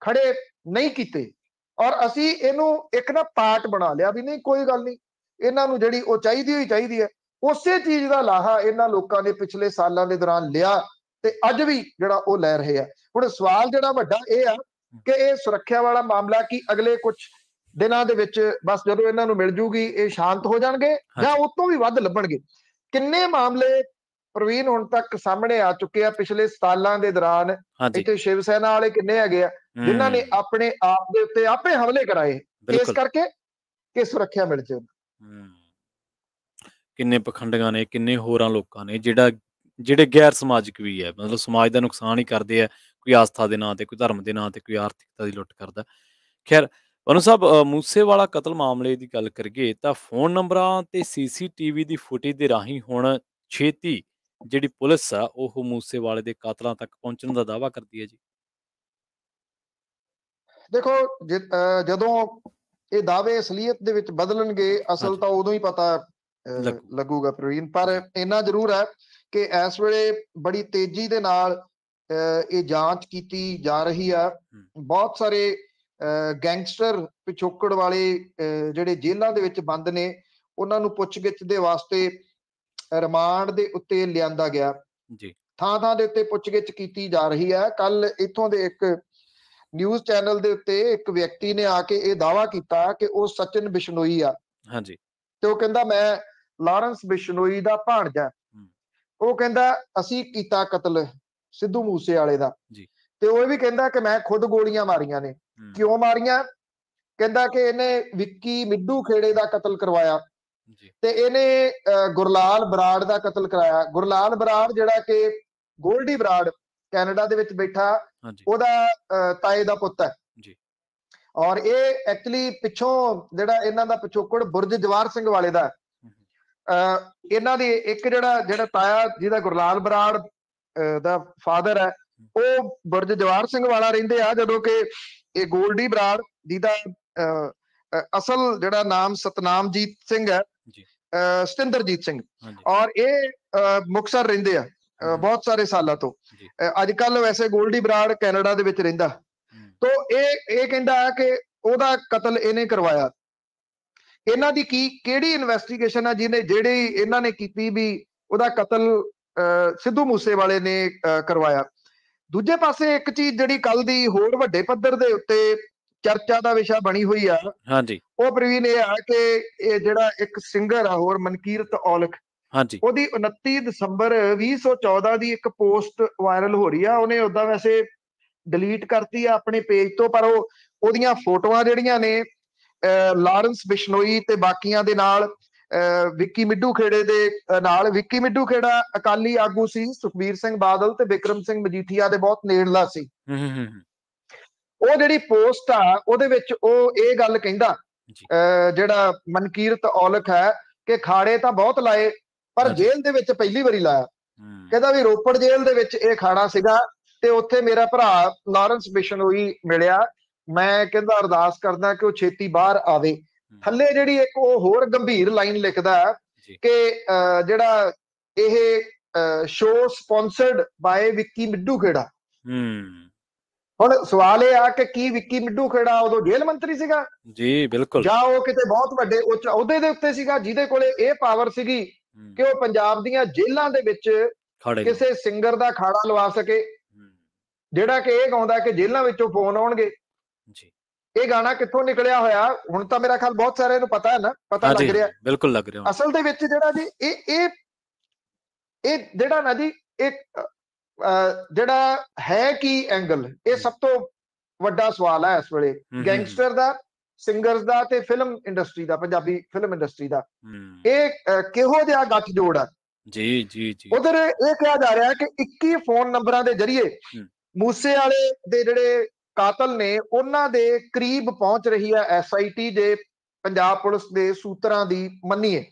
ਖੜੇ ਨਹੀਂ ਕੀਤੇ, ਔਰ ਅਸੀਂ ਇਹਨੂੰ ਇੱਕ ਨਾ ਪਾਰਟ ਬਣਾ ਲਿਆ ਵੀ ਨਹੀਂ ਕੋਈ ਗੱਲ ਨਹੀਂ, ਇਹਨਾਂ ਨੂੰ ਜਿਹੜੀ ਉਹ ਚਾਹੀਦੀ ਹੋਈ ਚਾਹੀਦੀ ਹੈ। ਉਸੇ ਚੀਜ਼ ਦਾ ਲਾਹਾ ਇਹਨਾਂ ਲੋਕਾਂ ਨੇ ਪਿਛਲੇ ਸਾਲਾਂ ਦੇ ਦੌਰਾਨ ਲਿਆ ਤੇ ਅੱਜ ਵੀ ਜਿਹੜਾ ਉਹ ਲੈ ਰਹੇ ਆ। ਹੁਣ ਸਵਾਲ ਜਿਹੜਾ ਵੱਡਾ ਇਹ ਆ ਕਿ ਇਹ ਸੁਰੱਖਿਆ ਵਾਲਾ ਮਾਮਲਾ ਕੀ ਅਗਲੇ ਕੁਝ ਦਿਨਾਂ ਦੇ ਵਿੱਚ ਬਸ ਜਦੋਂ ਇਹਨਾਂ ਨੂੰ ਮਿਲ ਜੂਗੀ ਇਹ ਸ਼ਾਂਤ ਹੋ ਜਾਣਗੇ, ਜਾਂ ਉਸ ਤੋਂ ਵੀ ਵੱਧ ਲੱਭਣਗੇ? ਕਿੰਨੇ ਮਾਮਲੇ ਪ੍ਰਵੀਨ ਹੁਣ ਤੱਕ ਸਾਹਮਣੇ ਆ ਚੁੱਕੇ ਆ ਪਿਛਲੇ ਸਾਲਾਂ ਦੇ ਦੌਰਾਨ। ਇੱਥੇ ਸ਼ਿਵ ਸੈਨਾ ਵਾਲੇ ਕਿੰਨੇ ਹੈਗੇ ਆ ਜਿਨ੍ਹਾਂ ਨੇ ਆਪਣੇ ਆਪ ਦੇ ਉੱਤੇ ਆਪੇ ਹਮਲੇ ਕਰਾਏ ਇਸ ਕਰਕੇ ਕਿ ਸੁਰੱਖਿਆ ਮਿਲ ਜੇ। ਕਿੰਨੇ ਪਖੰਡੀਆਂ ਨੇ, ਕਿੰਨੇ ਹੋਰਾਂ ਲੋਕਾਂ ਨੇ ਜਿਹੜੇ ਗੈਰ ਸਮਾਜਿਕ ਵੀ ਹੈ, ਮਤਲਬ ਸਮਾਜ ਦਾ ਨੁਕਸਾਨ ਹੀ ਕਰਦੇ ਆ, ਕੋਈ ਆਸਥਾ ਦੇ ਨਾਂ ਤੇ, ਕੋਈ ਧਰਮ ਦੇ ਨਾਂ ਤੇ, ਕੋਈ ਆਰਥਿਕਤਾ ਦੀ ਲੁੱਟ ਕਰਦਾ। ਖੈਰ ਵਰੁਣ ਸਾਹਿਬ, ਮੂਸੇਵਾਲਾ ਕਤਲ ਮਾਮਲੇ ਦੀ ਗੱਲ ਕਰੀਏ ਤਾਂ ਫੋਨ ਨੰਬਰਾਂ ਤੇ CCTV ਦੀ ਫੁਟੇਜ ਦੇ ਰਾਹੀਂ ਹੁਣ ਛੇਤੀ ਜਿਹੜੀ ਪੁਲਿਸ ਆ ਉਹ ਮੂਸੇਵਾਲੇ ਦੇ ਕਾਤਲਾਂ ਤੱਕ ਪਹੁੰਚਣ ਦਾ ਦਾਅਵਾ ਕਰਦੀ ਹੈ ਜੀ। ਦੇਖੋ, ਜਦੋਂ ਇਹ ਦਾਅਵੇ ਅਸਲੀਅਤ ਦੇ ਵਿੱਚ ਬਦਲਣਗੇ, ਅਸਲ ਤਾਂ ਉਦੋਂ ਹੀ ਪਤਾ ਲੱਗੂਗਾ ਪ੍ਰਵੀਨ। ਪਰ ਇੰਨਾ ਜ਼ਰੂਰ ਹੈ ਕਿ ਇਸ ਵੇਲੇ ਬੜੀ ਤੇਜ਼ੀ ਦੇ ਨਾਲ ਇਹ ਜਾਂਚ ਕੀਤੀ ਜਾ ਰਹੀ ਆ। ਬਹੁਤ ਸਾਰੇ ਗੈਂਗਸਟਰ ਪਿਛੋਕੜ ਵਾਲੇ ਜਿਹੜੇ ਜੇਲ੍ਹਾਂ ਦੇ ਵਿੱਚ ਬੰਦ ਨੇ, ਉਹਨਾਂ ਨੂੰ ਪੁੱਛਗਿੱਛ ਦੇ ਵਾਸਤੇ ਰਿਮਾਂਡ ਦੇ ਉੱਤੇ ਲਿਆਂਦਾ ਗਿਆ। ਥਾਂ ਦੇ ਉੱਤੇ ਪੁੱਛਗਿੱਛ ਕੀਤੀ ਜਾ ਰਹੀ ਹੈ। ਕੱਲ ਇੱਥੋਂ ਦੇ ਇੱਕ ਨਿਊਜ਼ ਚੈਨਲ ਦੇ ਉੱਤੇ ਇੱਕ ਵਿਅਕਤੀ ਨੇ ਆ ਕੇ ਇਹ ਦਾਅਵਾ ਕੀਤਾ ਕਿ ਉਹ ਸਚਿਨ ਬਿਸ਼ਨੋਈ ਆ, ਤੇ ਉਹ ਕਹਿੰਦਾ ਮੈਂ ਲਾਰੈਂਸ ਬਿਸ਼ਨੋਈ ਦਾ ਭਾਣਜਾ। ਉਹ ਕਹਿੰਦਾ ਅਸੀਂ ਕੀਤਾ ਕਤਲ ਸਿੱਧੂ ਮੂਸੇਵਾਲੇ ਦਾ, ਤੇ ਉਹ ਵੀ ਕਹਿੰਦਾ ਕਿ ਮੈਂ ਖੁਦ ਗੋਲੀਆਂ ਮਾਰੀਆਂ ਨੇ। ਕਿਉਂ ਮਾਰੀਆਂ? ਕਹਿੰਦਾ ਕਿ ਇਹਨੇ ਵਿੱਕੀ ਮਿੱਡੂ ਖੇੜੇ ਦਾ ਕਤਲ ਕਰਵਾਇਆ ਜੀ ਤੇ ਇਹਨੇ ਗੁਰਲਾਲ ਬਰਾੜ ਦਾ ਕਤਲ ਕਰਾਇਆ। ਗੁਰਲਾਲ ਬਰਾੜ ਜਿਹੜਾ ਕਿ ਗੋਲਡੀ ਬਰਾੜ ਕੈਨੇਡਾ ਦੇ ਵਿੱਚ ਬੈਠਾ, ਹਾਂਜੀ ਉਹਦਾ ਤਾਏ ਦਾ ਪੁੱਤ ਹੈ। ਜੀ ਔਰ ਇਹ ਐਕਚੁਅਲੀ ਪਿੱਛੋਂ ਜਿਹੜਾ ਇਹਨਾਂ ਦਾ ਪਿਛੋਕੜ ਬੁਰਜ ਜਵਾਹਰ ਸਿੰਘ ਵਾਲੇ ਦਾ ਇਹਨਾਂ ਦੀ ਇੱਕ ਜਿਹੜਾ ਤਾਇਆ ਜਿਹਦਾ ਗੁਰਲਾਲ ਬਰਾੜ ਦਾ ਫਾਦਰ ਹੈ, ਉਹ ਬੁਰਜ ਜਵਾਹਰ ਸਿੰਘ ਵਾਲਾ ਰਹਿੰਦੇ ਆ, ਜਦੋਂ ਕਿ ਇਹ ਗੋਲਡੀ ਬਰਾੜ ਜਿਹਦਾ ਅਸਲ ਜਿਹੜਾ ਨਾਮ ਸਤਨਾਮਜੀਤ ਸਿੰਘ ਹੈ, ਸਤਿੰਦਰਜੀਤ ਸਿੰਘ, ਔਰ ਇਹ ਮੁਕਤਸਰ ਰਹਿੰਦੇ ਆ ਬਹੁਤ ਸਾਰੇ ਸਾਲਾਂ ਤੋਂ। ਅੱਜ ਕੱਲ ਵੈਸੇ ਗੋਲਡੀ ਬਰਾੜ ਕੈਨੇਡਾ ਦੇ ਵਿੱਚ ਰਹਿੰਦਾ। ਤੋ ਇਹ ਕਹਿੰਦਾ ਕਿ ਉਹਦਾ ਕਤਲ ਇਹਨੇ ਕਰਵਾਇਆ। ਇਹਨਾਂ ਦੀ ਕਿਹੜੀ ਇਨਵੈਸਟੀਗੇਸ਼ਨ ਆ ਜਿਹੜੀ ਇਹਨਾਂ ਨੇ ਕੀਤੀ ਵੀ ਉਹਦਾ ਕਤਲ ਸਿੱਧੂ ਮੂਸੇਵਾਲੇ ਨੇ ਕਰਵਾਇਆ। ਦੂਜੇ ਪਾਸੇ ਇੱਕ ਚੀਜ਼ ਜਿਹੜੀ ਕੱਲ ਦੀ ਹੋਰ ਵੱਡੇ ਪੱਧਰ ਦੇ ਉੱਤੇ ਚਰਚਾ ਦਾ ਵਿਸ਼ਾ ਬਣੀ ਹੋਈ ਆ, ਹਾਂਜੀ, ਉਹ ਪ੍ਰਵੀਨ ਇਹ ਆ ਕਿ ਇਹ ਜਿਹੜਾ ਇੱਕ ਸਿੰਗਰ ਆ ਹੋਰ ਮਨਕੀਰਤ ਔਲਖ, ਹਾਂਜੀ, ਉਹਦੀ 29 ਦਸੰਬਰ 2014 ਦੀ ਇੱਕ ਪੋਸਟ ਵਾਇਰਲ ਹੋ ਰਹੀ ਆ। ਉਹਨੇ ਓਦਾਂ ਵੈਸੇ ਡਿਲੀਟ ਕਰਤੀ ਆ ਆਪਣੇ ਪੇਜ ਤੋਂ, ਪਰ ਉਹਦੀਆਂ ਫੋਟੋਆਂ ਜਿਹੜੀਆਂ ਨੇ ਲਾਰੈਂਸ ਬਿਸ਼ਨੋਈ ਤੇ ਬਾਕੀਆਂ ਦੇ ਨਾਲ, ਵਿੱਕੀ ਮਿੱਡੂ ਖੇੜੇ ਦੇ ਨਾਲ। ਵਿੱਕੀ ਮਿੱਡੂ ਖੇੜਾ ਅਕਾਲੀ ਆਗੂ ਸੀ, ਸੁਖਬੀਰ ਸਿੰਘ ਬਾਦਲ ਤੇ ਬਿਕਰਮ ਸਿੰਘ ਮਜੀਠੀਆ ਦੇ ਬਹੁਤ ਨੇੜਲਾ ਸੀ। ਉਹ ਜਿਹੜੀ ਪੋਸਟ ਆ ਉਹਦੇ ਵਿੱਚ ਉਹ ਇਹ ਗੱਲ ਕਹਿੰਦਾ, ਜਿਹੜਾ ਮਨਕੀਰਤ ਔਲਖ ਹੈ, ਕਿ ਖਾੜੇ ਤਾਂ ਬਹੁਤ ਲਾਏ ਪਰ ਜੇਲ੍ਹ ਦੇ ਵਿੱਚ ਪਹਿਲੀ ਵਾਰੀ ਲਾਇਆ। ਕਹਿੰਦਾ ਵੀ ਰੋਪੜ ਜੇਲ੍ਹ ਦੇ ਵਿੱਚ ਇਹ ਖਾੜਾ ਸੀਗਾ ਤੇ ਉੱਥੇ ਮੇਰਾ ਭਰਾ ਲਾਰੈਂਸ ਬਿਸ਼ਨੋਈ ਮਿਲਿਆ। ਮੈਂ ਕਹਿੰਦਾ ਅਰਦਾਸ ਕਰਦਾ ਕਿ ਉਹ ਛੇਤੀ ਬਾਹਰ ਆਵੇ। ਥੱਲੇ ਜਿਹੜੀ ਇੱਕ ਉਹ ਹੋਰ ਗੰਭੀਰ ਲਾਈਨ ਲਿਖਦਾ ਕਿ ਜਿਹੜਾ ਇਹ show sponsored bye Vicky Middu ਖੇੜਾ। ਹੁਣ ਸਵਾਲ ਇਹ ਆ ਕਿ ਕੀ ਵਿੱਕੀ ਮਿੱਡੂ ਖੇੜਾ ਉਦੋਂ ਜੇਲ੍ਹ ਮੰਤਰੀ ਸੀਗਾ? ਜੀ ਬਿਲਕੁਲ। ਜਾਂ ਉਹ ਕਿਤੇ ਬਹੁਤ ਵੱਡੇ ਉੱਚ ਅਹੁਦੇ ਦੇ ਉੱਤੇ ਸੀਗਾ ਜਿਹਦੇ ਕੋਲੇ ਇਹ ਪਾਵਰ ਸੀਗੀ ਕਿ ਉਹ ਪੰਜਾਬ ਦੀਆਂ ਜੇਲ੍ਹਾਂ ਦੇ ਵਿੱਚ ਕਿਸੇ ਸਿੰਗਰ ਦਾ ਖਾੜਾ ਲਵਾ ਸਕੇ, ਜਿਹੜਾ ਕਿ ਇਹ ਗਾਉਂਦਾ ਕਿ ਜੇਲ੍ਹਾਂ ਵਿੱਚੋਂ ਫੋਨ ਆਉਣਗੇ। ਇਹ ਗਾਣਾ ਕਿੱਥੋਂ ਨਿਕਲਿਆ ਹੋਇਆ? ਹੁਣ ਤਾਂ ਮੇਰਾ ਖਿਆਲ ਬਹੁਤ ਸਾਰਿਆਂ ਨੂੰ ਪਤਾ ਹੈ ਨਾ, ਪਤਾ ਲੱਗ ਰਿਹਾ। ਬਿਲਕੁਲ ਲੱਗ ਰਿਹਾ। ਅਸਲ ਦੇ ਵਿੱਚ ਜਿਹੜਾ ਜੀ ਇਹ ਜਿਹੜਾ ਨਾ ਜੀ ਇੱਕ ਜਿਹੜਾ ਹੈ ਕੀ ਐਂਗਲ, ਇਹ ਸਭ ਤੋਂ ਵੱਡਾ ਸਵਾਲ ਹੈ ਇਸ ਵੇਲੇ ਗੈਂਗਸਟਰ ਦਾ, ਸਿੰਗਰਸ ਦਾ ਤੇ ਫਿਲਮ ਇੰਡਸਟਰੀ ਦਾ, ਪੰਜਾਬੀ ਫਿਲਮ ਇੰਡਸਟਰੀ ਦਾ। ਇਹ ਕਿਹੋ ਜਿਹਾ ਗੱਠਜੋੜ ਆ? ਜੀ ਜੀ ਜੀ। ਉਧਰ ਇਹ ਕਿਹਾ ਜਾ ਰਿਹਾ ਕਿ 21 ਫੋਨ ਨੰਬਰਾਂ ਦੇ ਜਰੀਏ ਮੂਸੇਵਾਲੇ ਦੇ ਜਿਹੜੇ ਕਾਤਲ ਨੇ ਉਹਨਾਂ ਦੇ ਕਰੀਬ ਪਹੁੰਚ ਰਹੀ ਹੈ SIT ਦੇ, ਪੰਜਾਬ ਪੁਲਿਸ ਦੇ ਸੂਤਰਾਂ ਦੀ ਮੰਨੀਏ।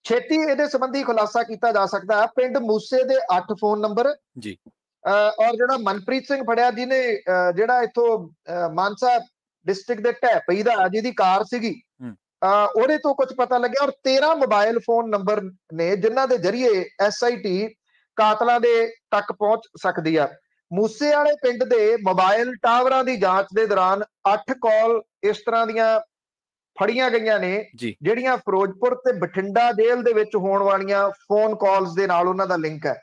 ਛੇਤੀ ਇਹਦੇ ਸੰਬੰਧੀ ਖੁਲਾਸਾ ਕੀਤਾ ਜਾ ਸਕਦਾ ਹੈ। ਪਿੰਡ ਮੂਸੇ ਦੇ 8 ਫੋਨ ਨੰਬਰ ਜੀ, ਔਰ ਜਿਹੜਾ ਮਨਪ੍ਰੀਤ ਸਿੰਘ ਫੜਿਆ ਜਿਹਨੇ ਜਿਹੜਾ ਇੱਥੋਂ ਮਾਨਸਾ ਡਿਸਟ੍ਰਿਕਟ ਦੇ ਢਹਿਪਈ ਦਾ ਜਿਹਦੀ ਕਾਰ ਸੀਗੀ, ਉਹਦੇ ਤੋਂ ਕੁਝ ਪਤਾ ਲੱਗਿਆ। ਔਰ 13 ਮੋਬਾਈਲ ਫੋਨ ਨੰਬਰ ਨੇ ਜਿਨ੍ਹਾਂ ਦੇ ਜਰੀਏ SIT ਕਾਤਲਾਂ ਦੇ ਤੱਕ ਪਹੁੰਚ ਸਕਦੀ ਆ। ਮੂਸੇ ਵਾਲੇ ਪਿੰਡ ਦੇ ਮੋਬਾਈਲ ਟਾਵਰਾਂ ਦੀ ਜਾਂਚ ਦੇ ਦੌਰਾਨ 8 ਕਾਲ ਇਸ ਤਰ੍ਹਾਂ ਦੀਆਂ ਫੜੀਆਂ ਗਈਆਂ ਨੇ ਜਿਹੜੀਆਂ ਫਿਰੋਜ਼ਪੁਰ ਤੇ ਬਠਿੰਡਾ ਜੇਲ੍ਹ ਦੇ ਵਿੱਚ ਹੋਣ ਵਾਲੀਆਂ ਫੋਨ ਕਾਲਸ ਦੇ ਨਾਲ ਉਹਨਾਂ ਦਾ ਲਿੰਕ ਹੈ।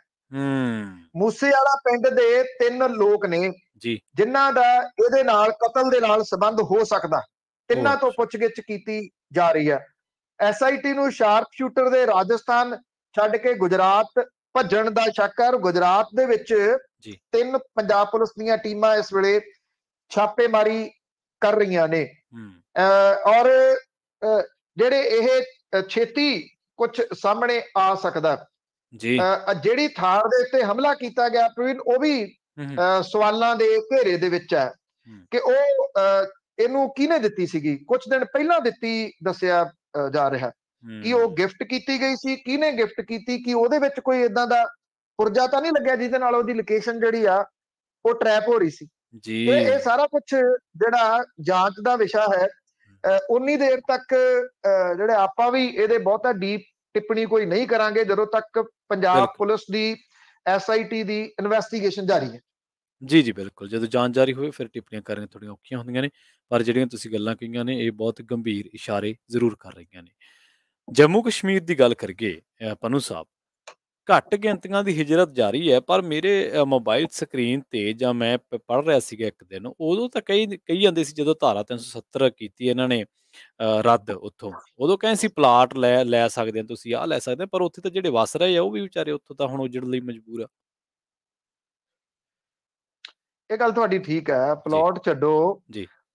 ਮੂਸੇ ਵਾਲਾ ਪਿੰਡ ਦੇ 3 ਲੋਕ ਨੇ ਜਿਨ੍ਹਾਂ ਦਾ ਇਹਦੇ ਨਾਲ ਕਤਲ ਦੇ ਨਾਲ ਸੰਬੰਧ ਹੋ ਸਕਦਾ। ਤਿੰਨਾਂ ਤੋਂ ਪੁੱਛਗਿੱਛ ਕੀਤੀ ਜਾ ਰਹੀ ਹੈ। SIT ਨੂੰ ਸ਼ਾਰਪ ਸ਼ੂਟਰ ਦੇ ਰਾਜਸਥਾਨ ਛੱਡ ਕੇ ਗੁਜਰਾਤ ਭੱਜਣ ਦਾ ਸ਼ੱਕ ਹੈ। ਗੁਜਰਾਤ ਦੇ ਵਿੱਚ 3 ਪੰਜਾਬ ਪੁਲਿਸ ਦੀਆਂ ਟੀਮਾਂ ਇਸ ਵੇਲੇ ਛਾਪੇਮਾਰੀ ਕਰ ਰਹੀਆਂ ਨੇ। ਔਰ ਜਿਹੜੇ ਇਹ ਛੇਤੀ ਕੁਝ ਸਾਹਮਣੇ ਆ ਸਕਦਾ। ਜਿਹੜੀ ਥਾਰ ਦੇ ਉੱਤੇ ਹਮਲਾ ਕੀਤਾ ਗਿਆ ਪ੍ਰਵੀਨ, ਉਹ ਵੀ ਸਵਾਲਾਂ ਦੇ ਘੇਰੇ ਦੇ ਵਿੱਚ ਹੈ ਕਿ ਉਹ ਇਹਨੂੰ ਕਿਹਨੇ ਦਿੱਤੀ ਸੀਗੀ। ਕੁਝ ਦਿਨ ਪਹਿਲਾਂ ਦਿੱਤੀ ਦੱਸਿਆ ਜਾ ਰਿਹਾ ਕਿ ਉਹ ਗਿਫਟ ਕੀਤੀ ਗਈ ਸੀ। ਕਿਹਨੇ ਗਿਫਟ ਕੀਤੀ? ਕਿ ਉਹਦੇ ਵਿੱਚ ਕੋਈ ਏਦਾਂ ਦਾ ਪੁਰਜਾ ਤਾਂ ਨਹੀਂ ਲੱਗਿਆ ਜਿਹਦੇ ਨਾਲ ਉਹਦੀ ਲੋਕੇਸ਼ਨ ਜਿਹੜੀ ਆ ਉਹ ਟਰੈਪ ਹੋ ਰਹੀ ਸੀ? ਇਹ ਸਾਰਾ ਕੁਝ ਜਿਹੜਾ ਜਾਂਚ ਦਾ ਵਿਸ਼ਾ ਹੈ। ਉਨੀ ਦੇਰ ਤੱਕ ਜਿਹੜੇ ਆਪਾਂ ਵੀ ਇਹਦੇ ਬਹੁਤਾ ਡੀਪ ਟਿੱਪਣੀ ਕੋਈ ਨਹੀਂ ਕਰਾਂਗੇ ਜਦੋਂ ਤੱਕ ਪੰਜਾਬ ਪੁਲਿਸ ਦੀ SIT ਦੀ ਇਨਵੈਸਟੀਗੇਸ਼ਨ ਜਾਰੀ ਹੈ। ਜੀ ਜੀ ਬਿਲਕੁਲ। ਜਦੋਂ ਜਾਂਚ ਜਾਰੀ ਹੋਵੇ ਫਿਰ ਟਿੱਪਣੀਆਂ ਕਰਨੀਆਂ ਥੋੜ੍ਹੀਆਂ ਔਖੀਆਂ ਹੁੰਦੀਆਂ ਨੇ, ਪਰ ਜਿਹੜੀਆਂ ਤੁਸੀਂ ਗੱਲਾਂ ਕਹੀਆਂ ਨੇ ਇਹ ਬਹੁਤ ਗੰਭੀਰ ਇਸ਼ਾਰੇ ਜ਼ਰੂਰ ਕਰ ਰਹੀਆਂ ਨੇ। ਜੰਮੂ ਕਸ਼ਮੀਰ ਦੀ ਗੱਲ ਕਰੀਏ ਪਨੂ ਸਾਹਿਬ, ਘੱਟ ਗਿਣਤੀਆਂ ਦੀ ਹਿਜਰਤ ਜਾਰੀ ਹੈ, ਪਰ ਮੇਰੇ ਮੋਬਾਈਲ ਸਕਰੀਨ ਤੇ ਜਾਂ ਮੈਂ ਪੜ੍ਹ ਰਿਹਾ ਸੀਗਾ ਇੱਕ ਦਿਨ, ਉਦੋਂ ਤਾਂ ਕਹੀ ਜਾਂਦੇ ਸੀ ਜਦੋਂ ਧਾਰਾ 370 ਕੀਤੀ ਇਹਨਾਂ ਨੇ ਰੱਦ ਉੱਥੋਂ, ਉਦੋਂ ਕਹਿੰਦੇ ਸੀ ਪਲਾਟ ਲੈ ਸਕਦੇ ਆ ਤੁਸੀਂ, ਆਹ ਲੈ ਸਕਦੇ, ਪਰ ਉੱਥੇ ਤਾਂ ਜਿਹੜੇ ਵਸ ਰਹੇ ਆ ਉਹ ਵੀ ਵਿਚਾਰੇ ਉੱਥੋਂ ਤਾਂ ਹੁਣ ਉਜੜਨ ਲਈ ਮਜਬੂਰ ਆ। ਇਹ ਗੱਲ ਤੁਹਾਡੀ ਠੀਕ ਹੈ, ਪਲਾਟ ਛੱਡੋ,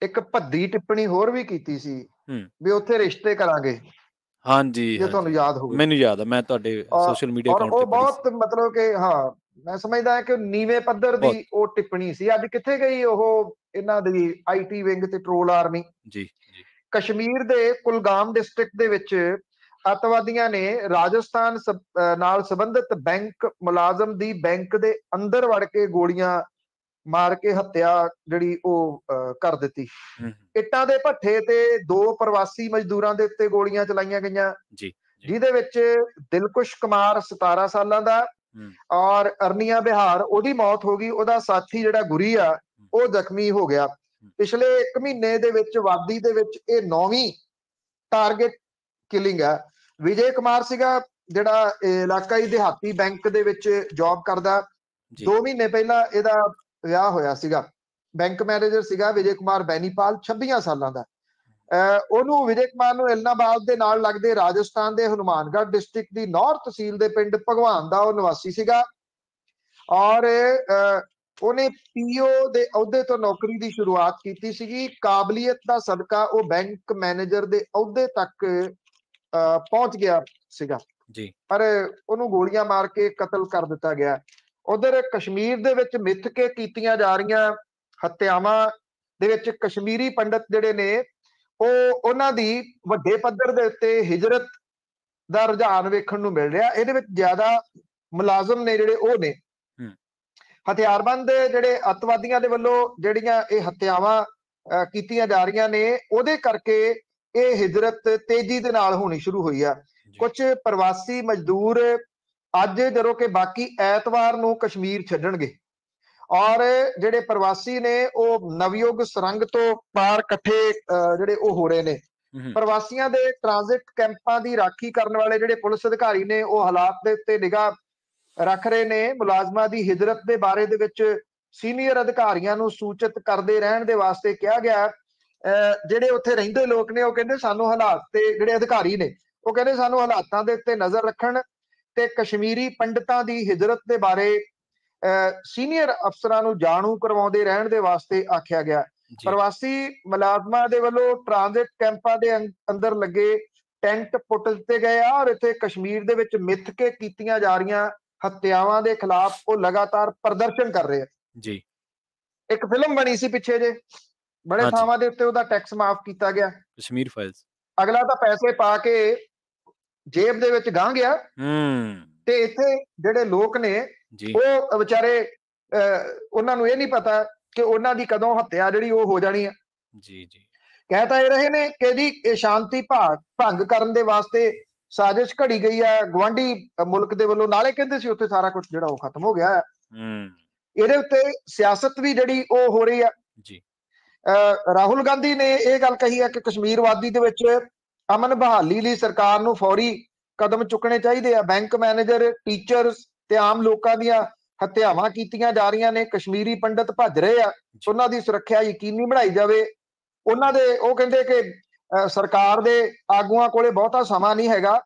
ਇੱਕ ਭੱਦੀ ਟਿੱਪਣੀ ਹੋਰ ਵੀ ਕੀਤੀ ਸੀ ਹੂੰ ਵੀ ਉੱਥੇ ਰਿਸ਼ਤੇ ਕਰਾਂਗੇ, ਹਾਂਜੀ ਜੇ ਤੁਹਾਨੂੰ ਹਾਂਜੀ ਯਾਦ ਹੋਵੇ। ਮੈਨੂੰ ਯਾਦ ਆ, ਮੈਂ ਤੁਹਾਡੇ ਸੋਸ਼ਲ ਮੀਡੀਆ ਔਰ ਅਕਾਊਂਟ ਉਹ ਤੇ ਪੜ੍ਹੀ ਸੀ। ਬਹੁਤ ਮਤਲਬ ਕਿ ਹਾਂ, ਮੈਂ ਸਮਝਦਾ ਹਾਂ ਕਿ ਨੀਵੇਂ ਪੱਧਰ ਬਹੁਤ ਦੀ ਉਹ ਟਿੱਪਣੀ ਸੀ। ਅੱਜ ਕਿੱਥੇ ਗਈ ਉਹ ਇਹਨਾਂ ਦੀ IT ਵਿੰਗ ਤੇ ਟਰੋਲ ਆਰਮੀ? ਜੀ ਜੀ ਕਸ਼ਮੀਰ ਦੇ ਕੁਲਗਾਮ ਡਿਸਟ੍ਰਿਕਟ ਦੇ ਵਿੱਚ ਅੱਤਵਾਦੀਆਂ ਨੇ ਰਾਜਸਥਾਨ ਨਾਲ ਸੰਬੰਧਿਤ ਬੈਂਕ ਮੁਲਾਜ਼ਮ ਦੀ ਬੈਂਕ ਦੇ ਅੰਦਰ ਵੜ ਕੇ ਗੋਲੀਆਂ ਮਾਰ ਕੇ ਹੱਤਿਆ ਜਿਹੜੀ ਉਹ ਕਰ ਦਿੱਤੀ। ਹੂੰ ਇੱਟਾਂ ਦੇ ਭੱਠੇ ਤੇ 2 ਪ੍ਰਵਾਸੀ ਮਜ਼ਦੂਰਾਂ ਦੇ ਉੱਤੇ ਗੋਲੀਆਂ ਚਲਾਈਆਂ ਗਈਆਂ, ਜੀ ਜੀ ਜਿਹਦੇ ਵਿੱਚ ਦਿਲਕੁਸ਼ ਕੁਮਾਰ 17 ਸਾਲਾਂ ਦਾ ਹੂੰ ਔਰ ਅਰਨੀਆ ਬਿਹਾਰ ਉਹਦੀ ਮੌਤ ਹੋ ਗਈ। ਉਹਦਾ ਸਾਥੀ ਜਿਹੜਾ ਗੁਰੀ ਆ ਉਹ ਜ਼ਖਮੀ ਹੋ ਗਿਆ। ਪਿਛਲੇ 1 ਮਹੀਨੇ ਦੇ ਵਿੱਚ ਵਾਦੀ ਦੇ ਵਿੱਚ ਇਹ 9ਵੀਂ ਟਾਰਗੇਟ ਕਿਲਿੰਗ ਹੈ। ਵਿਜੇ ਕੁਮਾਰ ਸੀਗਾ ਜਿਹੜਾ ਇਲਾਕਾਈ ਦਿਹਾਤੀ ਬੈਂਕ ਦੇ ਵਿੱਚ ਜੌਬ ਕਰਦਾ। ਜੀ 2 ਮਹੀਨੇ ਪਹਿਲਾਂ ਇਹਦਾ ਵਿਆਹ ਹੋਇਆ ਸੀਗਾ। ਬੈਂਕ ਮੈਨੇਜਰ ਸੀਗਾ ਵਿਜੇ ਕੁਮਾਰ ਬੈਨੀਪਾਲ, 26 ਸਾਲਾਂ ਦਾ। ਉਹਨੂੰ ਵਿਜੇ ਕੁਮਾਰ ਨੂੰ ਇਲਨਾਬਾਦ ਦੇ ਨਾਲ ਲੱਗਦੇ ਰਾਜਸਥਾਨ ਦੇ ਹਨੂਮਾਨਗੜ੍ਹ ਡਿਸਟ੍ਰਿਕਟ ਦੀ ਨੌਰ ਤਹਿਸੀਲ ਦੇ ਪਿੰਡ ਭਗਵਾਨ ਦਾ ਉਹ ਨਿਵਾਸੀ ਸੀਗਾ। ਔਰ ਉਹਨੇ ਪੀਓ ਦੇ ਅਹੁਦੇ ਤੋਂ ਨੌਕਰੀ ਦੀ ਸ਼ੁਰੂਆਤ ਕੀਤੀ ਸੀਗੀ। ਕਾਬਲੀਅਤ ਦਾ ਸਦਕਾ ਉਹ ਬੈਂਕ ਮੈਨੇਜਰ ਦੇ ਅਹੁਦੇ ਤੱਕ ਪਹੁੰਚ ਗਿਆ ਸੀਗਾ, ਜੀ ਪਰ ਉਹਨੂੰ ਗੋਲੀਆਂ ਮਾਰ ਕੇ ਕਤਲ ਕਰ ਦਿੱਤਾ ਗਿਆ। ਉਧਰ ਕਸ਼ਮੀਰ ਦੇ ਵਿੱਚ ਮਿੱਥ ਕੇ ਕੀਤੀਆਂ ਜਾ ਰਹੀਆਂ ਹੱਤਿਆਵਾਂ ਦੇ ਵਿੱਚ ਕਸ਼ਮੀਰੀ ਪੰਡਤ ਜਿਹੜੇ ਨੇ ਉਹਨਾਂ ਦੀ ਵੱਡੇ ਪੱਧਰ ਦੇ ਉੱਤੇ ਹਿਜਰਤ ਦਾ ਰੁਝਾਨ ਵੇਖਣ ਨੂੰ ਮਿਲ ਰਿਹਾ। ਇਹਦੇ ਵਿੱਚ ਜ਼ਿਆਦਾ ਮੁਲਾਜ਼ਮ ਨੇ ਜਿਹੜੇ ਉਹ ਨੇ ਹਥਿਆਰਬੰਦ ਜਿਹੜੇ ਅੱਤਵਾਦੀਆਂ ਦੇ ਵੱਲੋਂ ਜਿਹੜੀਆਂ ਇਹ ਹੱਤਿਆਵਾਂ ਕੀਤੀਆਂ ਜਾ ਰਹੀਆਂ ਨੇ, ਉਹਦੇ ਕਰਕੇ ਇਹ ਹਿਜਰਤ ਤੇਜ਼ੀ ਦੇ ਨਾਲ ਹੋਣੀ ਸ਼ੁਰੂ ਹੋਈ ਆ। ਕੁਝ ਪ੍ਰਵਾਸੀ ਮਜ਼ਦੂਰ ਅੱਜ ਜਦੋਂ ਕਿ ਬਾਕੀ ਐਤਵਾਰ ਨੂੰ ਕਸ਼ਮੀਰ ਛੱਡਣਗੇ, ਔਰ ਜਿਹੜੇ ਪ੍ਰਵਾਸੀ ਨੇ ਉਹ ਨਵਯੁੱਗ ਸੁਰੰਗ ਤੋਂ ਪਾਰ ਇਕੱਠੇ ਜਿਹੜੇ ਉਹ ਹੋ ਰਹੇ ਨੇ। ਪ੍ਰਵਾਸੀਆਂ ਦੇ ਟ੍ਰਾਂਜ਼ਿਟ ਕੈਂਪਾਂ ਦੀ ਰਾਖੀ ਕਰਨ ਵਾਲੇ ਜਿਹੜੇ ਪੁਲਿਸ ਅਧਿਕਾਰੀ ਨੇ ਉਹ ਹਾਲਾਤ ਦੇ ਉੱਤੇ ਨਿਗਾਹ ਰੱਖ ਰਹੇ ਨੇ। ਮੁਲਾਜ਼ਮਾਂ ਦੀ ਹਿਜਰਤ ਦੇ ਬਾਰੇ ਦੇ ਵਿੱਚ ਸੀਨੀਅਰ ਅਧਿਕਾਰੀਆਂ ਨੂੰ ਸੂਚਿਤ ਕਰਦੇ ਰਹਿਣ ਦੇ ਵਾਸਤੇ ਕਿਹਾ ਗਿਆ। ਜਿਹੜੇ ਉੱਥੇ ਰਹਿੰਦੇ ਲੋਕ ਨੇ ਉਹ ਕਹਿੰਦੇ ਸਾਨੂੰ ਹਾਲਾਤ ਤੇ, ਜਿਹੜੇ ਅਧਿਕਾਰੀ ਨੇ ਉਹ ਕਹਿੰਦੇ ਸਾਨੂੰ ਹਾਲਾਤਾਂ ਦੇ ਉੱਤੇ ਨਜ਼ਰ ਰੱਖਣ ਤੇ ਕਸ਼ਮੀਰੀ ਪੰਡਤਾਂ ਦੀ ਹਿਜਰਤ ਦੇ ਬਾਰੇ ਸੀਨੀਅਰ ਅਫਸਰਾਂ ਨੂੰ ਜਾਣੂ ਕਰਵਾਉਂਦੇ ਰਹਿਣ ਦੇ ਵਾਸਤੇ ਆਖਿਆ ਗਿਆ। ਪ੍ਰਵਾਸੀ ਮੁਲਾਜ਼ਮਾਂ ਦੇ ਵੱਲੋਂ ਟ੍ਰਾਂਜ਼ਿਟ ਕੈਂਪਾਂ ਦੇ ਅੰਦਰ ਲੱਗੇ ਟੈਂਟ ਪੁੱਟ ਦਿੱਤੇ ਗਏ ਆ, ਔਰ ਇੱਥੇ ਕਸ਼ਮੀਰ ਦੇ ਵਿੱਚ ਮਿੱਥ ਕੇ ਕੀਤੀਆਂ ਜਾ ਰਹੀਆਂ ਹੱਤਿਆਵਾਂ ਦੇ ਖਿਲਾਫ ਉਹ ਲਗਾਤਾਰ ਪ੍ਰਦਰਸ਼ਨ ਕਰ ਰਹੇ ਆ। ਜੀ ਇੱਕ ਫਿਲਮ ਬਣੀ ਸੀ ਪਿੱਛੇ ਜੇ, ਬੜੇ ਥਾਵਾਂ ਦੇ ਉੱਤੇ ਉਹਦਾ ਟੈਕਸ ਮਾਫ ਕੀਤਾ ਗਿਆ। ਕਸ਼ਮੀਰ ਫਾਈਲਸ। ਅਗਲਾ ਤਾਂ ਪੈਸੇ ਪਾ ਕੇ ਜੇਬ ਦੇ ਵਿੱਚ ਗਾਂ ਗਿਆ, ਤੇ ਇੱਥੇ ਜਿਹੜੇ ਲੋਕ ਨੇ ਉਹ ਵਿਚਾਰੇ ਉਹਨਾਂ ਨੂੰ ਇਹ ਨਹੀਂ ਪਤਾ ਕਿ ਉਹਨਾਂ ਦੀ ਕਦੋਂ ਹੱਤਿਆ ਜਿਹੜੀ ਉਹ ਹੋ ਜਾਣੀ ਆ। ਜੀ ਜੀ ਕਹਿ ਤਾਂ ਇਹ ਰਹੇ ਨੇ ਕਿ ਜੀ ਇਹ ਸ਼ਾਂਤੀ ਭੰਗ ਕਰਨ ਦੇ ਵਾਸਤੇ ਸਾਜ਼ਿਸ਼ ਘੜੀ ਗਈ ਹੈ ਗਵਾਂਢੀ ਮੁਲਕ ਦੇ ਵੱਲੋਂ। ਨਾਲੇ ਕਹਿੰਦੇ ਸੀ ਉੱਥੇ ਸਾਰਾ ਕੁਝ ਜਿਹੜਾ ਉਹ ਖਤਮ ਹੋ ਗਿਆ ਹੈ। ਇਹਦੇ ਉੱਤੇ ਸਿਆਸਤ ਵੀ ਜਿਹੜੀ ਉਹ ਹੋ ਰਹੀ ਆ। ਜੀ ਰਾਹੁਲ ਗਾਂਧੀ ਨੇ ਇਹ ਗੱਲ ਕਹੀ ਹੈ ਕਿ ਕਸ਼ਮੀਰ ਵਾਦੀ ਦੇ ਵਿੱਚ ਅਮਨ ਬਹਾਲੀ ਲਈ ਸਰਕਾਰ ਨੂੰ ਫੌਰੀ ਕਦਮ ਚੁੱਕਣੇ ਚਾਹੀਦੇ ਆ। ਬੈਂਕ ਮੈਨੇਜਰ, ਟੀਚਰਸ ਤੇ ਆਮ ਲੋਕਾਂ ਦੀਆਂ ਹੱਤਿਆਵਾਂ ਕੀਤੀਆਂ ਜਾ ਰਹੀਆਂ ਨੇ। ਕਸ਼ਮੀਰੀ ਪੰਡਤ ਭੱਜ ਰਹੇ ਆ, ਉਹਨਾਂ ਦੀ ਸੁਰੱਖਿਆ ਯਕੀਨੀ ਬਣਾਈ ਜਾਵੇ। ਉਹਨਾਂ ਦੇ ਉਹ ਕਹਿੰਦੇ ਕਿ ਸਰਕਾਰ ਦੇ ਆਗੂਆਂ ਕੋਲੇ ਬਹੁਤਾ ਸਮਾਂ ਨਹੀਂ ਹੈਗਾ,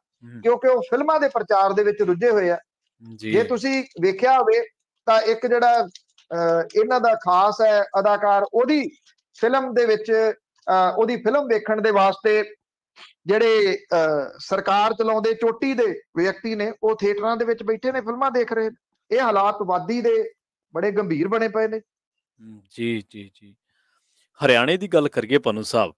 ਕਿਉਂਕਿ ਉਹ ਫਿਲਮਾਂ ਦੇ ਪ੍ਰਚਾਰ ਦੇ ਵਿੱਚ ਰੁੱਝੇ ਹੋਏ ਆ। ਜੇ ਤੁਸੀਂ ਵੇਖਿਆ ਹੋਵੇ ਤਾਂ ਇੱਕ ਜਿਹੜਾ ਇਹਨਾਂ ਦਾ ਖਾਸ ਹੈ ਅਦਾਕਾਰ, ਉਹਦੀ ਫਿਲਮ ਦੇ ਵਿੱਚ ਉਹਦੀ ਫਿਲਮ ਵੇਖਣ ਦੇ ਵਾਸਤੇ ਜਿਹੜੇ ਸਰਕਾਰ ਚਲਾਉਂਦੇ ਚੋਟੀ ਦੇ ਵਿਅਕਤੀ ਨੇ ਉਹ ਥੀਏਟਰਾਂ ਦੇ ਵਿੱਚ ਬੈਠੇ ਨੇ, ਫਿਲਮਾਂ ਦੇਖ ਰਹੇ। ਇਹ ਹਾਲਾਤ ਵਾਦੀ ਦੇ ਬੜੇ ਗੰਭੀਰ ਬਣੇ ਪਏ ਨੇ। ਜੀ ਜੀ ਜੀ ਹਰਿਆਣੇ ਦੀ ਗੱਲ ਕਰੀਏ ਪੰਨੂ ਸਾਹਿਬ,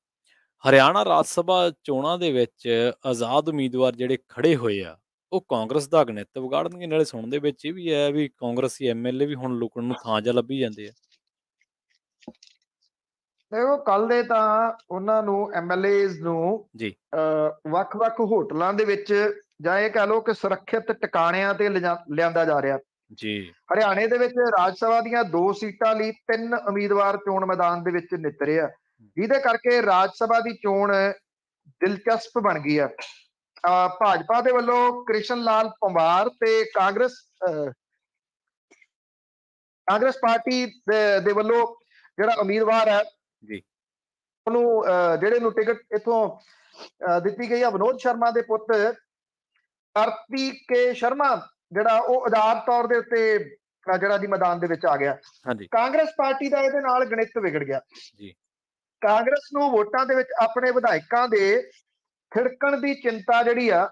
ਹਰਿਆਣਾ ਰਾਜ ਸਭਾ ਚੋਣਾਂ ਦੇ ਵਿੱਚ ਆਜ਼ਾਦ ਉਮੀਦਵਾਰ ਜਿਹੜੇ ਖੜੇ ਹੋਏ ਆ ਉਹ ਕਾਂਗਰਸ ਦਾ ਅਗਨਿੱਤ ਵਿਗਾੜਨਗੇ। ਨਾਲੇ ਸੁਣਨ ਦੇ ਵਿੱਚ ਇਹ ਵੀ ਹੈ ਵੀ ਕਾਂਗਰਸੀ MLA ਵੀ ਹੁਣ ਲੁਕਣ ਨੂੰ ਥਾਂ ਜਾ ਲੱਭੀ ਜਾਂਦੇ ਆ। ਦੇਖੋ ਕੱਲ ਦੇ ਤਾਂ ਉਹਨਾਂ ਨੂੰ MLAs ਨੂੰ ਜੀ ਵੱਖ-ਵੱਖ ਹੋਟਲਾਂ ਦੇ ਵਿੱਚ ਜਾਂ ਇਹ ਕਹਿ ਲਓ ਕਿ ਸੁਰੱਖਿਅਤ ਟਿਕਾਣਿਆਂ ਤੇ ਲਿਆਂਦਾ ਜਾ ਰਿਹਾ। ਜੀ ਹਰਿਆਣੇ ਦੇ ਵਿੱਚ ਰਾਜ ਸਭਾ ਦੀਆਂ 2 ਸੀਟਾਂ ਲਈ 3 ਉਮੀਦਵਾਰ ਚੋਣ ਮੈਦਾਨ ਦੇ ਵਿੱਚ ਨਿਤਰੇ ਆ, ਜਿਹਦੇ ਕਰਕੇ ਰਾਜ ਸਭਾ ਦੀ ਚੋਣ ਦਿਲਚਸਪ ਬਣ ਗਈ ਆ। ਭਾਜਪਾ ਦੇ ਵੱਲੋਂ ਕ੍ਰਿਸ਼ਨ ਲਾਲ ਪੰਵਾਰ ਤੇ ਕਾਂਗਰਸ ਪਾਰਟੀ ਦੇ ਵੱਲੋਂ ਜਿਹੜਾ ਉਮੀਦਵਾਰ ਹੈ ਜੀ ਉਹਨੂੰ ਜਿਹੜੇ ਨੂੰ ਟਿਕਟ ਇੱਥੋਂ ਦਿੱਤੀ ਗਈ ਆ ਵਿਨੋਦ ਸ਼ਰਮਾ ਦੇ ਪੁੱਤ ਕਾਰਤਿਕ ਕੇ ਸ਼ਰਮਾ, ਜਿਹੜਾ ਉਹ ਆਜ਼ਾਦ ਤੌਰ ਦੇ ਉੱਤੇ ਜਿਹੜਾ ਦੀ ਮੈਦਾਨ ਦੇ ਵਿੱਚ ਆ ਗਿਆ। ਕਾਂਗਰਸ ਪਾਰਟੀ ਦਾ ਇਹਦੇ ਨਾਲ ਗਣਿਤ ਵਿਗੜ ਗਿਆ। ਕਾਂਗਰਸ ਨੂੰ ਵੋਟਾਂ ਦੇ ਵਿੱਚ ਆਪਣੇ ਵਿਧਾਇਕਾਂ ਦੇ ਖਿੜਕਣ ਦੀ ਚਿੰਤਾ ਜਿਹੜੀ ਆ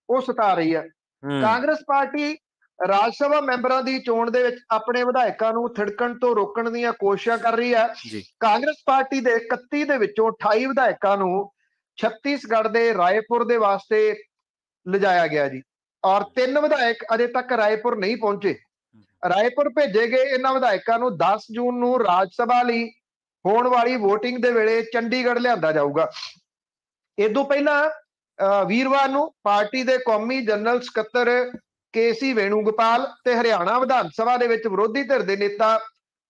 ਉਹ ਸਤਾ ਰਹੀ ਆ। ਕਾਂਗਰਸ ਪਾਰਟੀ ਰਾਜ ਸਭਾ ਮੈਂਬਰਾਂ ਦੀ ਚੋਣ ਦੇ ਵਿੱਚ ਆਪਣੇ ਵਿਧਾਇਕਾਂ ਨੂੰ ਥਿੜਕਣ ਤੋਂ ਰੋਕਣ ਦੀਆਂ ਕੋਸ਼ਿਸ਼ਾਂ ਕਰ ਰਹੀ ਹੈ। ਕਾਂਗਰਸ ਪਾਰਟੀ ਦੇ 31 ਦੇ ਵਿੱਚੋਂ 28 ਵਿਧਾਇਕਾਂ ਨੂੰ ਛੱਤੀਸਗੜ੍ਹ ਦੇ ਰਾਏਪੁਰ ਦੇ ਵਾਸਤੇ ਲਿਜਾਇਆ ਗਿਆ ਜੀ, ਔਰ 3 ਵਿਧਾਇਕ ਅਜੇ ਤੱਕ ਰਾਏਪੁਰ ਨਹੀਂ ਪਹੁੰਚੇ। ਰਾਏਪੁਰ ਭੇਜੇ ਗਏ ਇਹਨਾਂ ਵਿਧਾਇਕਾਂ ਨੂੰ 10 ਜੂਨ ਨੂੰ ਰਾਜ ਸਭਾ ਲਈ ਹੋਣ ਵਾਲੀ VOTING ਦੇ ਵੇਲੇ ਚੰਡੀਗੜ੍ਹ ਲਿਆਂਦਾ ਜਾਊਗਾ। ਇਸ ਤੋਂ ਪਹਿਲਾਂ ਵੀਰਵਾਰ ਨੂੰ ਪਾਰਟੀ ਦੇ ਕੌਮੀ ਜਨਰਲ ਸਕੱਤਰ KC ਵੇਣੂਗੋਪਾਲ ਤੇ ਹਰਿਆਣਾ ਵਿਧਾਨ ਸਭਾ ਦੇ ਵਿੱਚ ਵਿਰੋਧੀ ਧਿਰ ਦੇ ਨੇਤਾ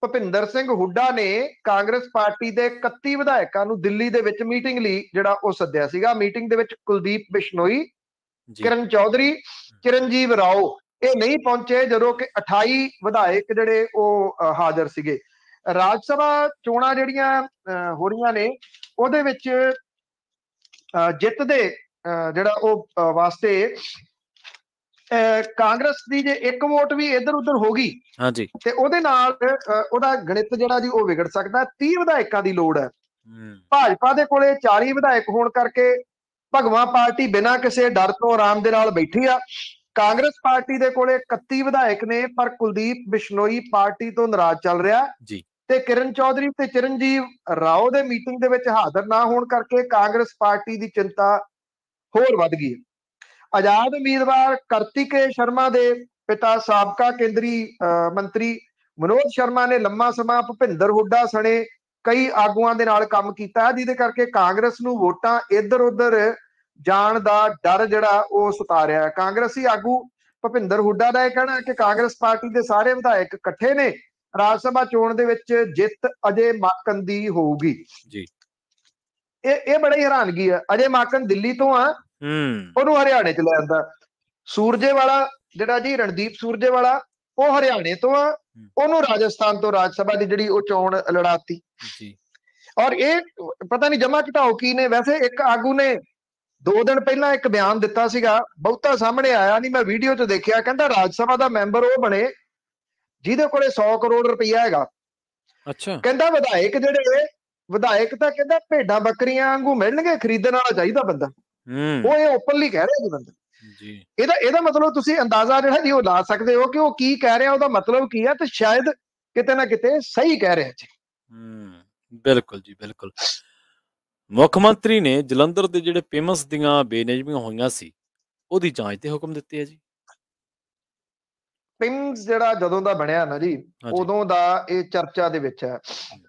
ਭੁਪਿੰਦਰ ਸਿੰਘ ਹੁੱਡਾ ਨੇ ਕਾਂਗਰਸ ਪਾਰਟੀ ਦੇ 31 ਵਿਧਾਇਕਾਂ ਨੂੰ ਦਿੱਲੀ ਦੇ ਵਿੱਚ ਮੀਟਿੰਗ ਲਈ ਜਿਹੜਾ ਉਹ ਸੱਦਿਆ ਸੀਗਾ। ਮੀਟਿੰਗ ਦੇ ਵਿੱਚ ਕੁਲਦੀਪ ਬਿਸ਼ਨੋਈ, ਕਿਰਨ ਚੌਧਰੀ, ਚਿਰੰਜੀਵ ਰਾਓ ਇਹ ਨਹੀਂ ਪਹੁੰਚੇ, ਜਦੋਂ ਕਿ 28 ਵਿਧਾਇਕ ਜਿਹੜੇ ਉਹ ਹਾਜ਼ਰ ਸੀਗੇ। ਰਾਜ ਸਭਾ ਚੋਣਾਂ ਜਿਹੜੀਆਂ ਹੋ ਰਹੀਆਂ ਨੇ ਉਹਦੇ ਵਿੱਚ ਜਿੱਤ ਦੇ ਜਿਹੜਾ ਉਹ ਵਾਸਤੇ ਕਾਂਗਰਸ ਦੀ ਜੇ ਇੱਕ ਵੋਟ ਵੀ ਇੱਧਰ ਉੱਧਰ ਹੋ ਗਈ ਤੇ ਉਹਦੇ ਨਾਲ ਉਹਦਾ ਗਣਿਤ ਜਿਹੜਾ ਜੀ ਉਹ ਵਿਗੜ ਸਕਦਾ। 30 ਵਿਧਾਇਕਾਂ ਦੀ ਲੋੜ ਹੈ। ਭਾਜਪਾ ਦੇ ਕੋਲੇ 40 ਵਿਧਾਇਕ ਹੋਣ ਕਰਕੇ ਭਗਵਾਂ ਪਾਰਟੀ ਬਿਨਾਂ ਕਿਸੇ ਡਰ ਤੋਂ ਆਰਾਮ ਦੇ ਨਾਲ ਬੈਠੀ ਆ। ਕਾਂਗਰਸ ਪਾਰਟੀ ਦੇ ਕੋਲੇ 31 ਵਿਧਾਇਕ ਨੇ, ਪਰ ਕੁਲਦੀਪ ਬਿਸ਼ਨੋਈ ਪਾਰਟੀ ਤੋਂ ਨਾਰਾਜ਼ ਚੱਲ ਰਿਹਾ ਤੇ ਕਿਰਨ ਚੌਧਰੀ ਤੇ ਚਿਰੰਜੀਵ ਰਾਓ ਦੇ ਮੀਟਿੰਗ ਦੇ ਵਿੱਚ ਹਾਜ਼ਰ ਨਾ ਹੋਣ ਕਰਕੇ ਕਾਂਗਰਸ ਪਾਰਟੀ ਦੀ ਚਿੰਤਾ ਹੋਰ ਵੱਧ ਗਈ। ਆਜ਼ਾਦ ਉਮੀਦਵਾਰ ਕਾਰਤਿਕੇ ਸ਼ਰਮਾ ਦੇ ਪਿਤਾ ਸਾਬਕਾ ਕੇਂਦਰੀ ਮੰਤਰੀ ਮਨੋਜ ਸ਼ਰਮਾ ਨੇ ਲੰਮਾ ਸਮਾਂ ਭੁਪਿੰਦਰ ਹੁੱਡਾ ਸਣੇ ਕਈ ਆਗੂਆਂ ਦੇ ਨਾਲ ਕੰਮ ਕੀਤਾ, ਜਿਹਦੇ ਕਰਕੇ ਕਾਂਗਰਸ ਨੂੰ ਵੋਟਾਂ ਇੱਧਰ ਉੱਧਰ ਜਾਣ ਦਾ ਡਰ ਜਿਹੜਾ ਉਹ ਸਤਾ ਰਿਹਾ ਹੈ। ਕਾਂਗਰਸੀ ਆਗੂ ਭੁਪਿੰਦਰ ਹੁੱਡਾ ਦਾ ਇਹ ਕਹਿਣਾ ਹੈ ਕਿ ਕਾਂਗਰਸ ਪਾਰਟੀ ਦੇ ਸਾਰੇ ਵਿਧਾਇਕ ਇਕੱਠੇ ਨੇ, ਰਾਜ ਸਭਾ ਚੋਣ ਦੇ ਵਿੱਚ ਜਿੱਤ ਅਜੇ ਮਾਕਨ ਦੀ ਹੋਊਗੀ। ਇਹ ਬੜੀ ਹੈਰਾਨਗੀ ਹੈ। ਅਜੇ ਮਾਕਨ ਦਿੱਲੀ ਤੋਂ ਆ, ਉਹਨੂੰ ਹਰਿਆਣੇ ਚ ਲੈ ਆਂਦਾ। ਸੂਰਜੇਵਾਲਾ ਜਿਹੜਾ ਜੀ ਰਣਦੀਪ ਸੂਰਜੇਵਾਲਾ ਉਹ ਹਰਿਆਣੇ ਤੋਂ ਆ, ਉਹਨੂੰ ਰਾਜਸਥਾਨ ਤੋਂ ਰਾਜ ਸਭਾ ਦੀ ਜਿਹੜੀ ਉਹ ਚੋਣ ਲੜਾਤੀ। ਔਰ ਇਹ ਪਤਾ ਨਹੀਂ ਜਮਾ ਘਟਾਓ ਕੀ ਨੇ। ਵੈਸੇ ਇੱਕ ਆਗੂ ਨੇ 2 ਦਿਨ ਪਹਿਲਾਂ ਇੱਕ ਬਿਆਨ ਦਿੱਤਾ ਸੀਗਾ, ਬਹੁਤਾ ਸਾਹਮਣੇ ਆਇਆ ਨਹੀਂ, ਮੈਂ ਵੀਡੀਓ 'ਚ ਦੇਖਿਆ। ਕਹਿੰਦਾ ਰਾਜ ਸਭਾ ਦਾ ਮੈਂਬਰ ਉਹ ਬਣੇ ਜਿਹਦੇ ਕੋਲੇ 100 ਕਰੋੜ ਰੁਪਈਆ ਹੈਗਾ। ਕਹਿੰਦਾ ਵਿਧਾਇਕ ਤਾਂ ਕਹਿੰਦਾ ਭੇਡਾਂ ਬੱਕਰੀਆਂ ਵਾਂਗੂ ਮਿਲਣਗੇ, ਖਰੀਦਣ ਵਾਲਾ ਚਾਹੀਦਾ ਬੰਦਾ। ਉਹ ਇਹ ਓਪਨਲੀ ਕਹਿ ਰਿਹਾ ਜੀ ਬੰਦਾ। ਇਹਦਾ ਮਤਲਬ ਤੁਸੀਂ ਅੰਦਾਜ਼ਾ ਜਿਹੜਾ ਜੀ ਉਹ ਲਾ ਸਕਦੇ ਹੋ ਕਿ ਉਹ ਕੀ ਕਹਿ ਰਿਹਾ, ਉਹਦਾ ਮਤਲਬ ਕੀ ਹੈ, ਤੇ ਸ਼ਾਇਦ ਕਿਤੇ ਨਾ ਕਿਤੇ ਸਹੀ ਕਹਿ ਰਿਹਾ ਜੀ। ਬਿਲਕੁਲ ਜੀ, ਬਿਲਕੁਲ। ਮੁੱਖ ਮੰਤਰੀ ਨੇ ਜਲੰਧਰ ਦੇ ਜਿਹੜੇ ਪੇਮੈਂਟਸ ਦੀਆਂ ਬੇਨਿਯਮੀਆਂ ਹੋਈਆਂ ਸੀ ਉਹਦੀ ਜਾਂਚ ਦੇ ਹੁਕਮ ਦਿੱਤੇ ਆ ਜੀ। ਪਿੰਸ ਜਿਹੜਾ ਜਦੋਂ ਦਾ ਬਣਿਆ ਨਾ ਜੀ ਉਦੋਂ ਦਾ ਇਹ ਚਰਚਾ ਦੇ ਵਿੱਚ ਹੈ।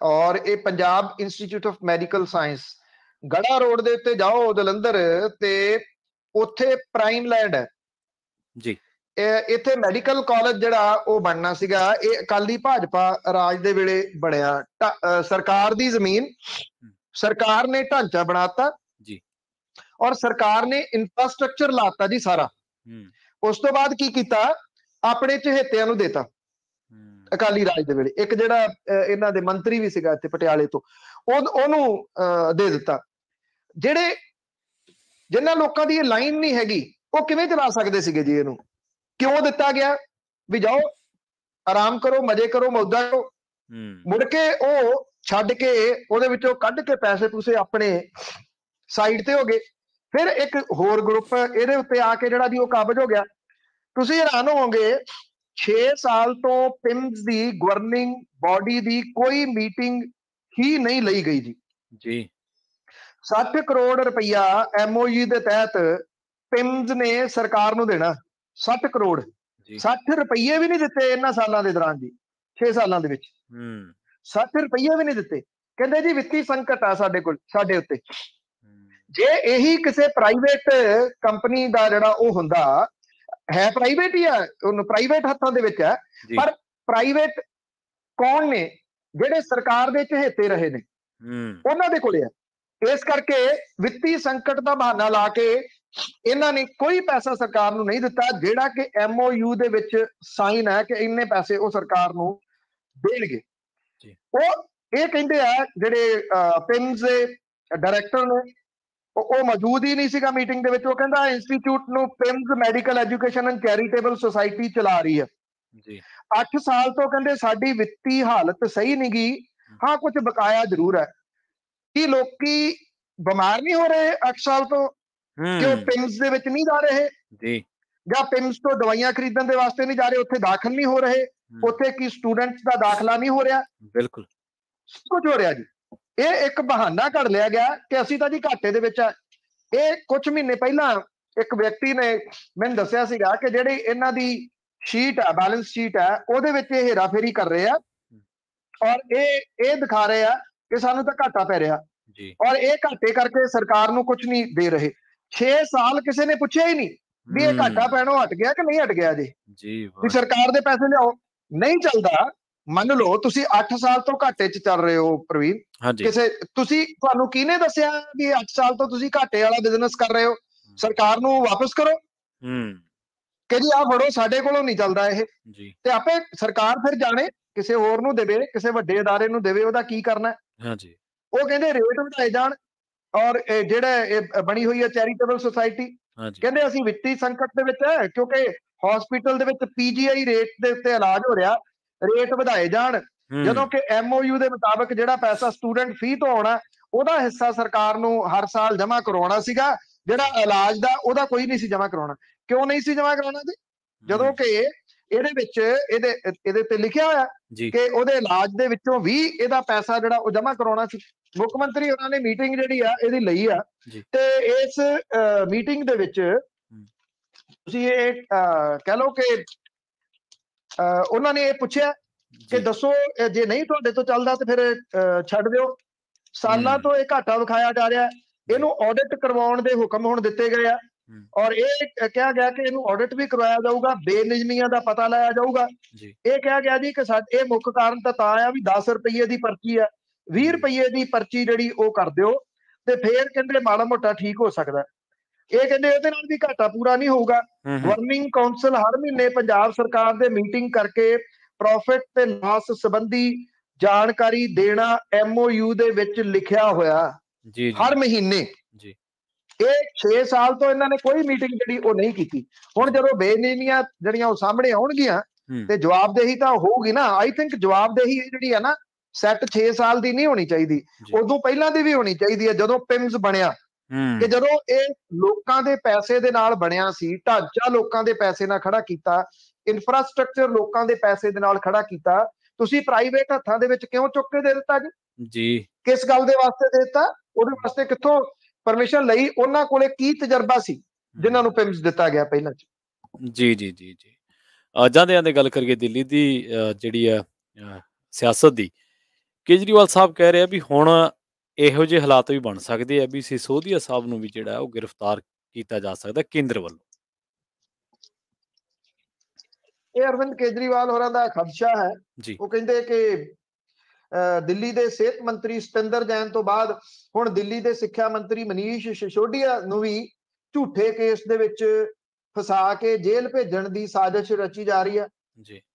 ਔਰ ਇਹ Punjab institute of medical science Garha road ਦੇ ਉੱਤੇ ਜਾਓ ਜਲੰਧਰ ਤੇ ਉੱਥੇ ਪ੍ਰਾਈਮ ਲੈਂਡ ਹੈ ਜੀ। ਇੱਥੇ ਮੈਡੀਕਲ ਕਾਲਜ ਜਿਹੜਾ ਉਹ ਬਣਨਾ ਸੀਗਾ, ਇਹ ਅਕਾਲੀ ਭਾਜਪਾ ਰਾਜ ਦੇ ਵੇਲੇ ਬਣਿਆ। ਸਰਕਾਰ ਦੀ ਜ਼ਮੀਨ, ਸਰਕਾਰ ਨੇ ਢਾਂਚਾ ਬਣਾਤਾ ਜੀ, ਔਰ ਸਰਕਾਰ ਨੇ ਇਨਫਰਾਸਟ੍ਰਕਚਰ ਲਾਤਾ ਜੀ ਸਾਰਾ। ਉਸ ਤੋਂ ਬਾਅਦ ਕੀ ਕੀਤਾ, ਆਪਣੇ ਚਹੇਤਿਆਂ ਨੂੰ ਦੇਤਾ। ਅਕਾਲੀ ਰਾਜ ਦੇ ਵੇਲੇ ਇੱਕ ਜਿਹੜਾ ਇਹਨਾਂ ਦੇ ਮੰਤਰੀ ਵੀ ਸੀਗਾ ਇੱਥੇ ਪਟਿਆਲੇ ਤੋਂ, ਉਹਨੂੰ ਦੇ ਦਿੱਤਾ। ਜਿਨ੍ਹਾਂ ਲੋਕਾਂ ਦੀ ਇਹ ਲਾਈਨ ਨਹੀਂ ਹੈਗੀ ਉਹ ਕਿਵੇਂ ਚਲਾ ਸਕਦੇ ਸੀਗੇ ਜੀ? ਇਹਨੂੰ ਕਿਉਂ ਦਿੱਤਾ ਗਿਆ ਵੀ ਜਾਓ ਆਰਾਮ ਕਰੋ, ਮਜ਼ੇ ਕਰੋ, ਮੌਜਾਂ ਕਰੋ। ਮੁੜ ਕੇ ਉਹ ਛੱਡ ਕੇ ਉਹਦੇ ਵਿੱਚੋਂ ਕੱਢ ਕੇ ਪੈਸੇ ਪੂਸੇ ਆਪਣੇ ਸਾਈਡ ਤੇ ਹੋ ਗਏ। ਫਿਰ ਇੱਕ ਹੋਰ ਗਰੁੱਪ ਇਹਦੇ ਉੱਤੇ ਆ ਕੇ ਜਿਹੜਾ ਜੀ ਉਹ ਕਾਬਜ ਹੋ ਗਿਆ। ਤੁਸੀਂ ਹੈਰਾਨ ਹੋਵੋਗੇ 6 ਸਾਲ ਤੋਂ ਪਿੰਸ ਦੀ ਗਵਰਨਿੰਗ ਬਾਡੀ ਦੀ ਕੋਈ ਮੀਟਿੰਗ ਹੀ ਨਹੀਂ ਲਈ ਗਈ ਜੀ। 60 ਕਰੋੜ ਰੁਪਈਆ MOU ਦੇ ਤਹਿਤ ਪਿੰਸ ਨੇ ਸਰਕਾਰ ਨੂੰ ਦੇਣਾ। 60 ਕਰੋੜ 60 ਰੁਪਈਏ ਵੀ ਨਹੀਂ ਦਿੱਤੇ ਇਹਨਾਂ ਸਾਲਾਂ ਦੇ ਦੌਰਾਨ ਜੀ। 6 ਸਾਲਾਂ ਦੇ ਵਿੱਚ 60 ਰੁਪਈਏ ਵੀ ਨਹੀਂ ਦਿੱਤੇ। ਕਹਿੰਦੇ ਜੀ ਵਿੱਤੀ ਸੰਕਟ ਆ ਸਾਡੇ ਕੋਲ, ਸਾਡੇ ਉੱਤੇ। ਜੇ ਇਹੀ ਕਿਸੇ ਪ੍ਰਾਈਵੇਟ ਕੰਪਨੀ ਦਾ ਜਿਹੜਾ ਉਹ ਹੁੰਦਾ ਹੈ, ਪ੍ਰਾਈਵੇਟ ਹੀ ਆ, ਉਹਨੂੰ ਪ੍ਰਾਈਵੇਟ ਹੱਥਾਂ ਦੇ ਵਿੱਚ ਹੈ, ਪਰ ਪ੍ਰਾਈਵੇਟ ਕੌਣ ਨੇ? ਜਿਹੜੇ ਸਰਕਾਰ ਦੇ ਚਹੇਤੇ ਰਹੇ ਨੇ, ਉਹਨਾਂ ਦੇ ਕੋਲੇ ਆ। ਇਸ ਕਰਕੇ ਵਿੱਤੀ ਸੰਕਟ ਦਾ ਬਹਾਨਾ ਲਾ ਕੇ ਇਹਨਾਂ ਨੇ ਕੋਈ ਪੈਸਾ ਸਰਕਾਰ ਨੂੰ ਨਹੀਂ ਦਿੱਤਾ, ਜਿਹੜਾ ਕਿ MOU ਦੇ ਵਿੱਚ ਸਾਈਨ ਹੈ ਕਿ ਇੰਨੇ ਪੈਸੇ ਉਹ ਸਰਕਾਰ ਨੂੰ ਦੇਣਗੇ। ਉਹ ਇਹ ਕਹਿੰਦੇ ਆ ਜਿਹੜੇ ਪਿੰਸ ਦੇ ਡਾਇਰੈਕਟਰ ਨੇ, ਉਹ ਮੌਜੂਦ ਹੀ ਨਹੀਂ ਸੀਗਾ ਮੀਟਿੰਗ ਦੇ ਵਿੱਚ। ਉਹ ਕਹਿੰਦਾ ਇੰਸਟੀਚਿਊਟ ਨੂੰ PIMS medical education and charitable society ਚਲਾ ਰਹੀ ਹੈ। 8 ਸਾਲ ਤੋਂ ਕਹਿੰਦੇ ਸਾਡੀ ਵਿੱਤੀ ਹਾਲਤ ਸਹੀ ਨਹੀਂ ਗਈ, ਹਾਂ ਕੁਝ ਬਕਾਇਆ ਜ਼ਰੂਰ ਹੈ। ਕਿ ਲੋਕੀ ਬਿਮਾਰ ਨਹੀਂ ਹੋ ਰਹੇ 8 ਸਾਲ ਤੋਂ, ਕਿ ਉਹ ਪਿੰਸ ਦੇ ਵਿੱਚ ਨਹੀਂ ਜਾ ਰਹੇ ਜੀ, ਜਾਂ ਪਿੰਸ ਤੋਂ ਦਵਾਈਆਂ ਖਰੀਦਣ ਦੇ ਵਾਸਤੇ ਨਹੀਂ ਜਾ ਰਹੇ, ਉੱਥੇ ਦਾਖਲ ਨਹੀਂ ਹੋ ਰਹੇ, ਉੱਥੇ ਕੀ ਸਟੂਡੈਂਟਸ ਦਾ ਦਾਖਲਾ ਨਹੀਂ ਹੋ ਰਿਹਾ, ਬਿਲਕੁਲ ਸਭ ਕੁਝ ਹੋ ਰਿਹਾ ਜੀ। ਇਹ ਇੱਕ ਬਹਾਨਾ ਘੜ ਲਿਆ ਗਿਆ ਕਿ ਅਸੀਂ ਤਾਂ ਜੀ ਘਾਟੇ ਦੇ ਵਿੱਚ ਆ। ਇਹ ਕੁਝ ਮਹੀਨੇ ਪਹਿਲਾਂ ਇੱਕ ਵਿਅਕਤੀ ਨੇ ਮੈਨੂੰ ਦੱਸਿਆ ਸੀਗਾ ਕਿ ਜਿਹੜੀ ਇਹਨਾਂ ਦੀ ਸ਼ੀਟ ਆ, ਬੈਲੈਂਸ ਸ਼ੀਟ ਹੈ, ਉਹਦੇ ਵਿੱਚ ਇਹ ਹੇਰਾਫੇਰੀ ਕਰ ਰਹੇ ਆ ਔਰ ਇਹ ਦਿਖਾ ਰਹੇ ਆ ਕਿ ਸਾਨੂੰ ਤਾਂ ਘਾਟਾ ਪੈ ਰਿਹਾ ਜੀ, ਔਰ ਇਹ ਘਾਟੇ ਕਰਕੇ ਸਰਕਾਰ ਨੂੰ ਕੁਝ ਨਹੀਂ ਦੇ ਰਹੇ। 6 ਸਾਲ ਕਿਸੇ ਨੇ ਪੁੱਛਿਆ ਹੀ ਨਹੀਂ ਵੀ ਇਹ ਘਾਟਾ ਪੈਣੋਂ ਹਟ ਗਿਆ ਕਿ ਨਹੀਂ ਹਟ ਗਿਆ ਜੀ ਵੀ ਸਰਕਾਰ ਦੇ ਪੈਸੇ ਲਿਆਓ। ਨਹੀਂ ਚੱਲਦਾ। ਮੰਨ ਲਓ ਤੁਸੀਂ 8 ਸਾਲ ਤੋਂ ਘਾਟੇ 'ਚ ਚੱਲ ਰਹੇ ਹੋ ਪ੍ਰਵੀਨ, ਤੁਹਾਨੂੰ ਕਿਹਨੇ ਦੱਸਿਆ ਵੀ 8 ਸਾਲ ਤੋਂ ਤੁਸੀਂ ਘਾਟੇ ਵਾਲਾ ਬਿਜ਼ਨਸ ਕਰ ਰਹੇ ਹੋ? ਸਰਕਾਰ ਨੂੰ ਵਾਪਸ ਕਰੋ ਕਿ ਜੀ ਆਹ ਫੜੋ, ਸਾਡੇ ਕੋਲੋਂ ਨਹੀਂ ਚੱਲਦਾ ਇਹ, ਤੇ ਆਪੇ ਸਰਕਾਰ ਫਿਰ ਜਾਣੇ ਕਿਸੇ ਹੋਰ ਨੂੰ ਦੇਵੇ, ਕਿਸੇ ਵੱਡੇ ਅਦਾਰੇ ਨੂੰ ਦੇਵੇ, ਉਹਦਾ ਕੀ ਕਰਨਾ। ਉਹ ਕਹਿੰਦੇ ਰੇਟ ਵਧਾਏ ਜਾਣ ਔਰ ਜਿਹੜਾ ਇਹ ਬਣੀ ਹੋਈ ਹੈ ਚੈਰੀਟੇਬਲ ਸੁਸਾਇਟੀ, ਕਹਿੰਦੇ ਅਸੀਂ ਵਿੱਤੀ ਸੰਕਟ ਦੇ ਵਿੱਚ ਹੈ ਕਿਉਂਕਿ ਹਸਪੀਟਲ ਦੇ ਵਿੱਚ PGI ਰੇਟ ਦੇ ਉੱਤੇ ਇਲਾਜ ਹੋ ਰਿਹਾ, ਰੇਟ ਵਧਾਏ ਜਾਣ। ਜਦੋਂ ਕਿ MOU ਦੇ ਮੁਤਾਬਕ ਜਿਹੜਾ ਪੈਸਾ ਸਟੂਡੈਂਟ ਫੀ ਤੋਂ ਆਉਣਾ ਉਹਦਾ ਹਿੱਸਾ ਸਰਕਾਰ ਨੂੰ ਹਰ ਸਾਲ ਜਮ੍ਹਾਂ ਕਰਵਾਉਣਾ ਸੀਗਾ, ਜਿਹੜਾ ਇਲਾਜ ਦਾ ਉਹਦਾ ਕੋਈ ਨਹੀਂ ਸੀ ਜਮ੍ਹਾਂ ਕਰਾਉਣਾ। ਕਿਉਂ ਨਹੀਂ ਸੀ ਜਮ੍ਹਾਂ ਕਰਾਉਣਾ ਜੀ? ਜਦੋਂ ਕਿ ਇਹਦੇ ਵਿੱਚ ਇਹਦੇ ਤੇ ਲਿਖਿਆ ਹੋਇਆ ਕਿ ਉਹਦੇ ਇਲਾਜ ਦੇ ਵਿੱਚੋਂ ਵੀ ਇਹਦਾ ਪੈਸਾ ਜਿਹੜਾ ਉਹ ਜਮ੍ਹਾਂ ਕਰਾਉਣਾ ਸੀ। ਮੁੱਖ ਮੰਤਰੀ ਉਹਨਾਂ ਨੇ ਮੀਟਿੰਗ ਜਿਹੜੀ ਆ ਇਹਦੀ ਲਈ ਆ, ਤੇ ਇਸ ਮੀਟਿੰਗ ਦੇ ਵਿੱਚ ਤੁਸੀਂ ਇਹ ਕਹਿ ਲਓ ਕਿ ਉਹਨਾਂ ਨੇ ਇਹ ਪੁੱਛਿਆ ਕਿ ਦੱਸੋ ਜੇ ਨਹੀਂ ਤੁਹਾਡੇ ਤੋਂ ਚੱਲਦਾ ਤੇ ਫਿਰ ਛੱਡ ਦਿਓ। ਸਾਲਾਂ ਤੋਂ ਇਹ ਘਾਟਾ ਵਿਖਾਇਆ ਜਾ ਰਿਹਾ, ਇਹਨੂੰ ਆਡਿਟ ਕਰਵਾਉਣ ਦੇ ਹੁਕਮ ਹੁਣ ਦਿੱਤੇ ਗਏ ਆ ਔਰ ਇਹ ਕਿਹਾ ਗਿਆ ਕਿ ਇਹਨੂੰ ਆਡਿਟ ਵੀ ਕਰਵਾਇਆ ਜਾਊਗਾ, ਬੇਨਿਯਮੀਆਂ ਦਾ ਪਤਾ ਲਾਇਆ ਜਾਊਗਾ। ਇਹ ਕਿਹਾ ਗਿਆ ਜੀ ਕਿ ਇਹ ਮੁੱਖ ਕਾਰਨ ਤਾਂ ਆ ਵੀ 10 ਰੁਪਏ ਦੀ ਪਰਚੀ ਆ, 20 ਰੁਪਏ ਦੀ ਪਰਚੀ ਜਿਹੜੀ ਉਹ ਕਰ ਦਿਓ ਤੇ ਫੇਰ ਕਹਿੰਦੇ ਮਾੜਾ ਮੋਟਾ ਠੀਕ ਹੋ ਸਕਦਾ। ਇਹ ਕਹਿੰਦੇ ਇਹਦੇ ਨਾਲ ਵੀ ਘਾਟਾ ਪੂਰਾ ਨਹੀਂ ਹੋਊਗਾ। ਗਵਰਨਿੰਗ ਕਾਉਂਸਲ ਹਰ ਮਹੀਨੇ ਪੰਜਾਬ ਸਰਕਾਰ ਦੇ ਮੀਟਿੰਗ ਕਰਕੇ ਪ੍ਰੋਫਿਟ ਤੇ ਲਾਸ ਸੰਬੰਧੀ ਜਾਣਕਾਰੀ ਦੇਣਾ MOU ਦੇ ਵਿੱਚ ਲਿਖਿਆ ਹੋਇਆ ਹਰ ਮਹੀਨੇ। ਇਹ 6 ਸਾਲ ਤੋਂ ਇਹਨਾਂ ਨੇ ਕੋਈ ਮੀਟਿੰਗ ਜਿਹੜੀ ਉਹ ਨਹੀਂ ਕੀਤੀ। ਹੁਣ ਜਦੋਂ ਬੇਨਿਯਮੀਆਂ ਜਿਹੜੀਆਂ ਉਹ ਸਾਹਮਣੇ ਆਉਣਗੀਆਂ ਤੇ ਜਵਾਬਦੇਹੀ ਤਾਂ ਹੋਊਗੀ ਨਾ। ਆਈ ਥਿੰਕ ਜਵਾਬਦੇਹੀ ਜਿਹੜੀ ਆ ਨਾ ਸੈੱਟ 6 ਸਾਲ ਦੀ ਨਹੀਂ ਹੋਣੀ ਚਾਹੀਦੀ, ਉਦੋਂ ਪਹਿਲਾਂ ਦੀ ਵੀ ਹੋਣੀ ਚਾਹੀਦੀ ਹੈ। ਜਦੋਂ ਪਿਮਸ ਬਣਿਆ ਕਿ ਜਦੋਂ ਇਹ ਲੋਕਾਂ ਦੇ ਪੈਸੇ ਦੇ ਨਾਲ ਬਣਿਆ ਸੀ, ਢਾਂਚਾ ਲੋਕਾਂ ਦੇ ਪੈਸੇ ਨਾਲ ਖੜਾ ਕੀਤਾ, ਇਨਫਰਾਸਟ੍ਰਕਚਰ ਲੋਕਾਂ ਦੇ ਪੈਸੇ ਦੇ ਨਾਲ ਖੜਾ ਕੀਤਾ, ਤੁਸੀਂ ਪ੍ਰਾਈਵੇਟ ਹੱਥਾਂ ਦੇ ਵਿੱਚ ਕਿਉਂ ਚੁੱਕ ਕੇ ਦੇ ਦਿੱਤਾ ਜੀ? ਕਿਸ ਗੱਲ ਦੇ ਵਾਸਤੇ ਦੇ ਦਿੱਤਾ? ਉਹਦੇ ਵਾਸਤੇ ਕਿੱਥੋਂ ਪਰਮਿਸ਼ਨ ਲਈ? ਉਹਨਾਂ ਕੋਲੇ ਕੀ ਤਜਰਬਾ ਸੀ ਜਿਨ੍ਹਾਂ ਨੂੰ ਪਿਮਸ ਦਿੱਤਾ ਗਿਆ ਪਹਿਲਾਂ ਚ? ਜੀ ਜਾਂਦੇ ਗੱਲ ਕਰੀਏ ਦਿੱਲੀ ਦੀ ਜਿਹੜੀ ਆ ਸਿਆਸਤ ਦੀ। ਕੇਜਰੀਵਾਲ ਸਾਹਿਬ ਕਹਿ ਰਹੇ ਆ ਵੀ ਹੁਣ ਇਹੋ ਜਿਹੇ ਹਾਲਾਤ ਵੀ ਬਣ ਸਕਦੇ ਆ ਵੀ ਸਿਸੋਦੀਆ ਸਾਹਿਬ ਨੂੰ ਵੀ ਜਿਹੜਾ ਉਹ ਗ੍ਰਿਫਤਾਰ ਕੀਤਾ ਜਾ ਸਕਦਾ ਕੇਂਦਰ ਵੱਲੋਂ। ਇਹ ਅਰਵਿੰਦ ਕੇਜਰੀਵਾਲ ਹੋਰਾਂ ਦਾ ਖਦਸ਼ਾ ਹੈ। ਉਹ ਕਹਿੰਦੇ ਕਿ ਦਿੱਲੀ ਦੇ ਸਿਹਤ ਮੰਤਰੀ ਸਤਿੰਦਰ ਜੈਨ ਤੋਂ ਬਾਅਦ ਹੁਣ ਦਿੱਲੀ ਦੇ ਸਿੱਖਿਆ ਮੰਤਰੀ ਮਨੀਸ਼ ਸਿਸੋਦੀਆ ਨੂੰ ਵੀ ਝੂਠੇ ਕੇਸ ਦੇ ਵਿੱਚ ਫਸਾ ਕੇ ਜੇਲ੍ਹ ਭੇਜਣ ਦੀ ਸਾਜ਼ਿਸ਼ ਰਚੀ ਜਾ ਰਹੀ ਹੈ।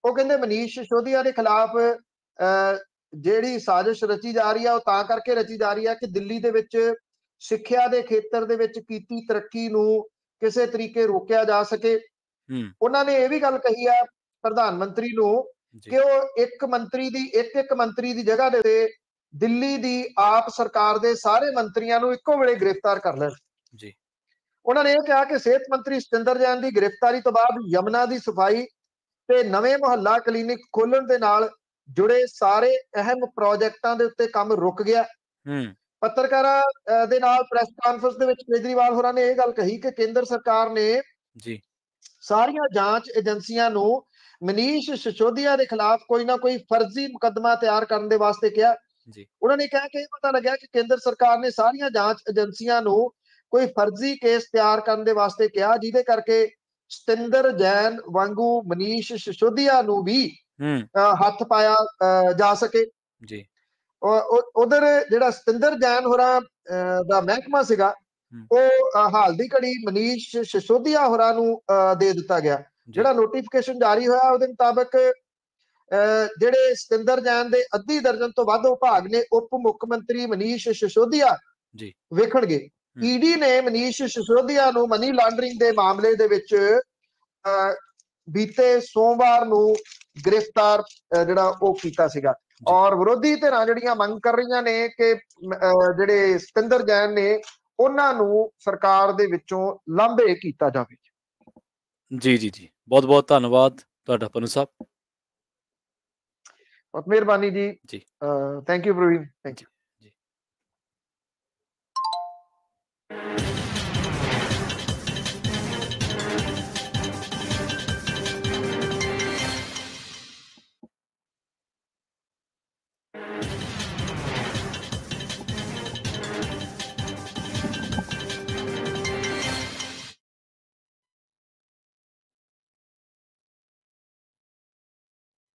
ਉਹ ਕਹਿੰਦੇ ਮਨੀਸ਼ ਸਿਸੋਦੀਆ ਦੇ ਖਿਲਾਫ ਜਿਹੜੀ ਸਾਜ਼ਿਸ਼ ਰਚੀ ਜਾ ਰਹੀ ਹੈ ਉਹ ਤਾਂ ਕਰਕੇ ਰਚੀ ਜਾ ਰਹੀ ਹੈ ਕਿ ਦਿੱਲੀ ਦੇ ਵਿੱਚ ਸਿੱਖਿਆ ਦੇ ਖੇਤਰ ਦੇ ਵਿੱਚ ਕੀਤੀ ਤਰੱਕੀ ਨੂੰ ਕਿਸੇ ਤਰੀਕੇ ਰੋਕਿਆ ਜਾ ਸਕੇ। ਉਹਨਾਂ ਨੇ ਇਹ ਵੀ ਗੱਲ ਕਹੀ ਆ ਪ੍ਰਧਾਨ ਮੰਤਰੀ ਨੂੰ ਕਿ ਉਹ ਇੱਕ ਮੰਤਰੀ ਦੀ ਜਗ੍ਹਾ ਦੇ ਉੱਤੇ ਦਿੱਲੀ ਦੀ ਆਪ ਸਰਕਾਰ ਦੇ ਸਾਰੇ ਮੰਤਰੀਆਂ ਨੂੰ ਇੱਕੋ ਵੇਲੇ ਗ੍ਰਿਫਤਾਰ ਕਰ ਲੈਣ। ਉਹਨਾਂ ਨੇ ਇਹ ਕਿਹਾ ਕਿ ਸਿਹਤ ਮੰਤਰੀ ਸਤਿੰਦਰ ਜੈਨ ਦੀ ਗ੍ਰਿਫਤਾਰੀ ਤੋਂ ਬਾਅਦ ਯਮੁਨਾ ਦੀ ਸਫਾਈ ਤੇ ਨਵੇਂ ਮੁਹੱਲਾ ਕਲੀਨਿਕ ਖੋਲਣ ਦੇ ਨਾਲ ਜੁੜੇ ਸਾਰੇ ਅਹਿਮ ਪ੍ਰੋਜੈਕਟਾਂ ਦੇ ਉੱਤੇ ਕੰਮ ਰੁਕ ਗਿਆ। ਪੱਤਰਕਾਰਾਂ ਦੇ ਨਾਲ ਪ੍ਰੈਸ ਕਾਨਫਰੰਸ ਦੇ ਵਿੱਚ ਕੇਜਰੀਵਾਲ ਹੋਰਾਂ ਨੇ ਇਹ ਗੱਲ ਕਹੀ ਕਿ ਕੇਂਦਰ ਸਰਕਾਰ ਨੇ ਸਾਰੀਆਂ ਜਾਂਚ ਏਜੰਸੀਆਂ ਨੂੰ ਮਨੀਸ਼ ਸਿਸੋਦੀਆ ਦੇ ਖਿਲਾਫ ਕੋਈ ਨਾ ਕੋਈ ਫਰਜ਼ੀ ਮੁਕੱਦਮਾ ਤਿਆਰ ਕਰਨ ਦੇ ਵਾਸਤੇ ਕਿਹਾ। ਉਹਨਾਂ ਨੇ ਕਿਹਾ ਕਿ ਇਹ ਪਤਾ ਲੱਗਿਆ ਕਿ ਕੇਂਦਰ ਸਰਕਾਰ ਨੇ ਸਾਰੀਆਂ ਜਾਂਚ ਏਜੰਸੀਆਂ ਨੂੰ ਕੋਈ ਫਰਜ਼ੀ ਕੇਸ ਤਿਆਰ ਕਰਨ ਦੇ ਵਾਸਤੇ ਕਿਹਾ, ਜਿਹਦੇ ਕਰਕੇ ਸਤਿੰਦਰ ਜੈਨ ਵਾਂਗੂ ਮਨੀਸ਼ ਸਿਸੋਦੀਆ ਨੂੰ ਵੀ ਹੱਥ ਪਾਇਆ ਜਾ ਸਕੇ। ਉਧਰ ਜਿਹੜਾ ਸਤਿੰਦਰ ਜੈਨ ਹੋਰਾਂ ਦਾ ਮਹਿਕਮਾ ਸੀਗਾ ਉਹ ਹਾਲ ਦੀ ਘੜੀ ਮਨੀਸ਼ ਸਿਸੋਦੀਆ ਹੋਰਾਂ ਨੂੰ ਦੇ ਦਿੱਤਾ ਗਿਆ। ਜਿਹੜਾ ਨੋਟੀਫਿਕੇਸ਼ਨ ਜਾਰੀ ਹੋਇਆ ਉਹਦੇ ਮੁਤਾਬਕ ਜਿਹੜੇ ਸਤਿੰਦਰ ਜੈਨ ਦੇ ਅੱਧੀ ਦਰਜਨ ਤੋਂ ਵੱਧ ਵਿਭਾਗ ਨੇ ਉਪ ਮੁੱਖ ਮੰਤਰੀ ਮਨੀਸ਼ ਸਿਸੋਦੀਆ ਵੇਖਣਗੇ। ਈਡੀ ਨੇ ਮਨੀਸ਼ ਸਿਸੋਦੀਆ ਨੂੰ ਮਨੀ ਲਾਂਡਰਿੰਗ ਦੇ ਮਾਮਲੇ ਦੇ ਵਿੱਚ ਬੀਤੇ ਸੋਮਵਾਰ ਨੂੰ ਗ੍ਰਿਫਤਾਰ ਜਿਹੜਾ ਉਹ ਕੀਤਾ ਸੀਗਾ। ਔਰ ਵਿਰੋਧੀ ਧਿਰਾਂ ਜਿਹੜੀਆਂ ਮੰਗ ਕਰ ਰਹੀਆਂ ਨੇ ਕਿ ਜਿਹੜੇ ਸਤਿੰਦਰ ਜੈਨ ਨੇ ਉਹਨਾਂ ਨੂੰ ਸਰਕਾਰ ਦੇ ਵਿੱਚੋਂ ਲਾਂਭੇ ਕੀਤਾ ਜਾਵੇ। ਜੀ ਜੀ ਜੀ, ਬਹੁਤ ਬਹੁਤ ਧੰਨਵਾਦ ਤੁਹਾਡਾ ਪਨੂ ਸਾਹਿਬ। ਬਹੁਤ ਮਿਹਰਬਾਨੀ ਜੀ। ਜੀ thank you Praveen, thank you.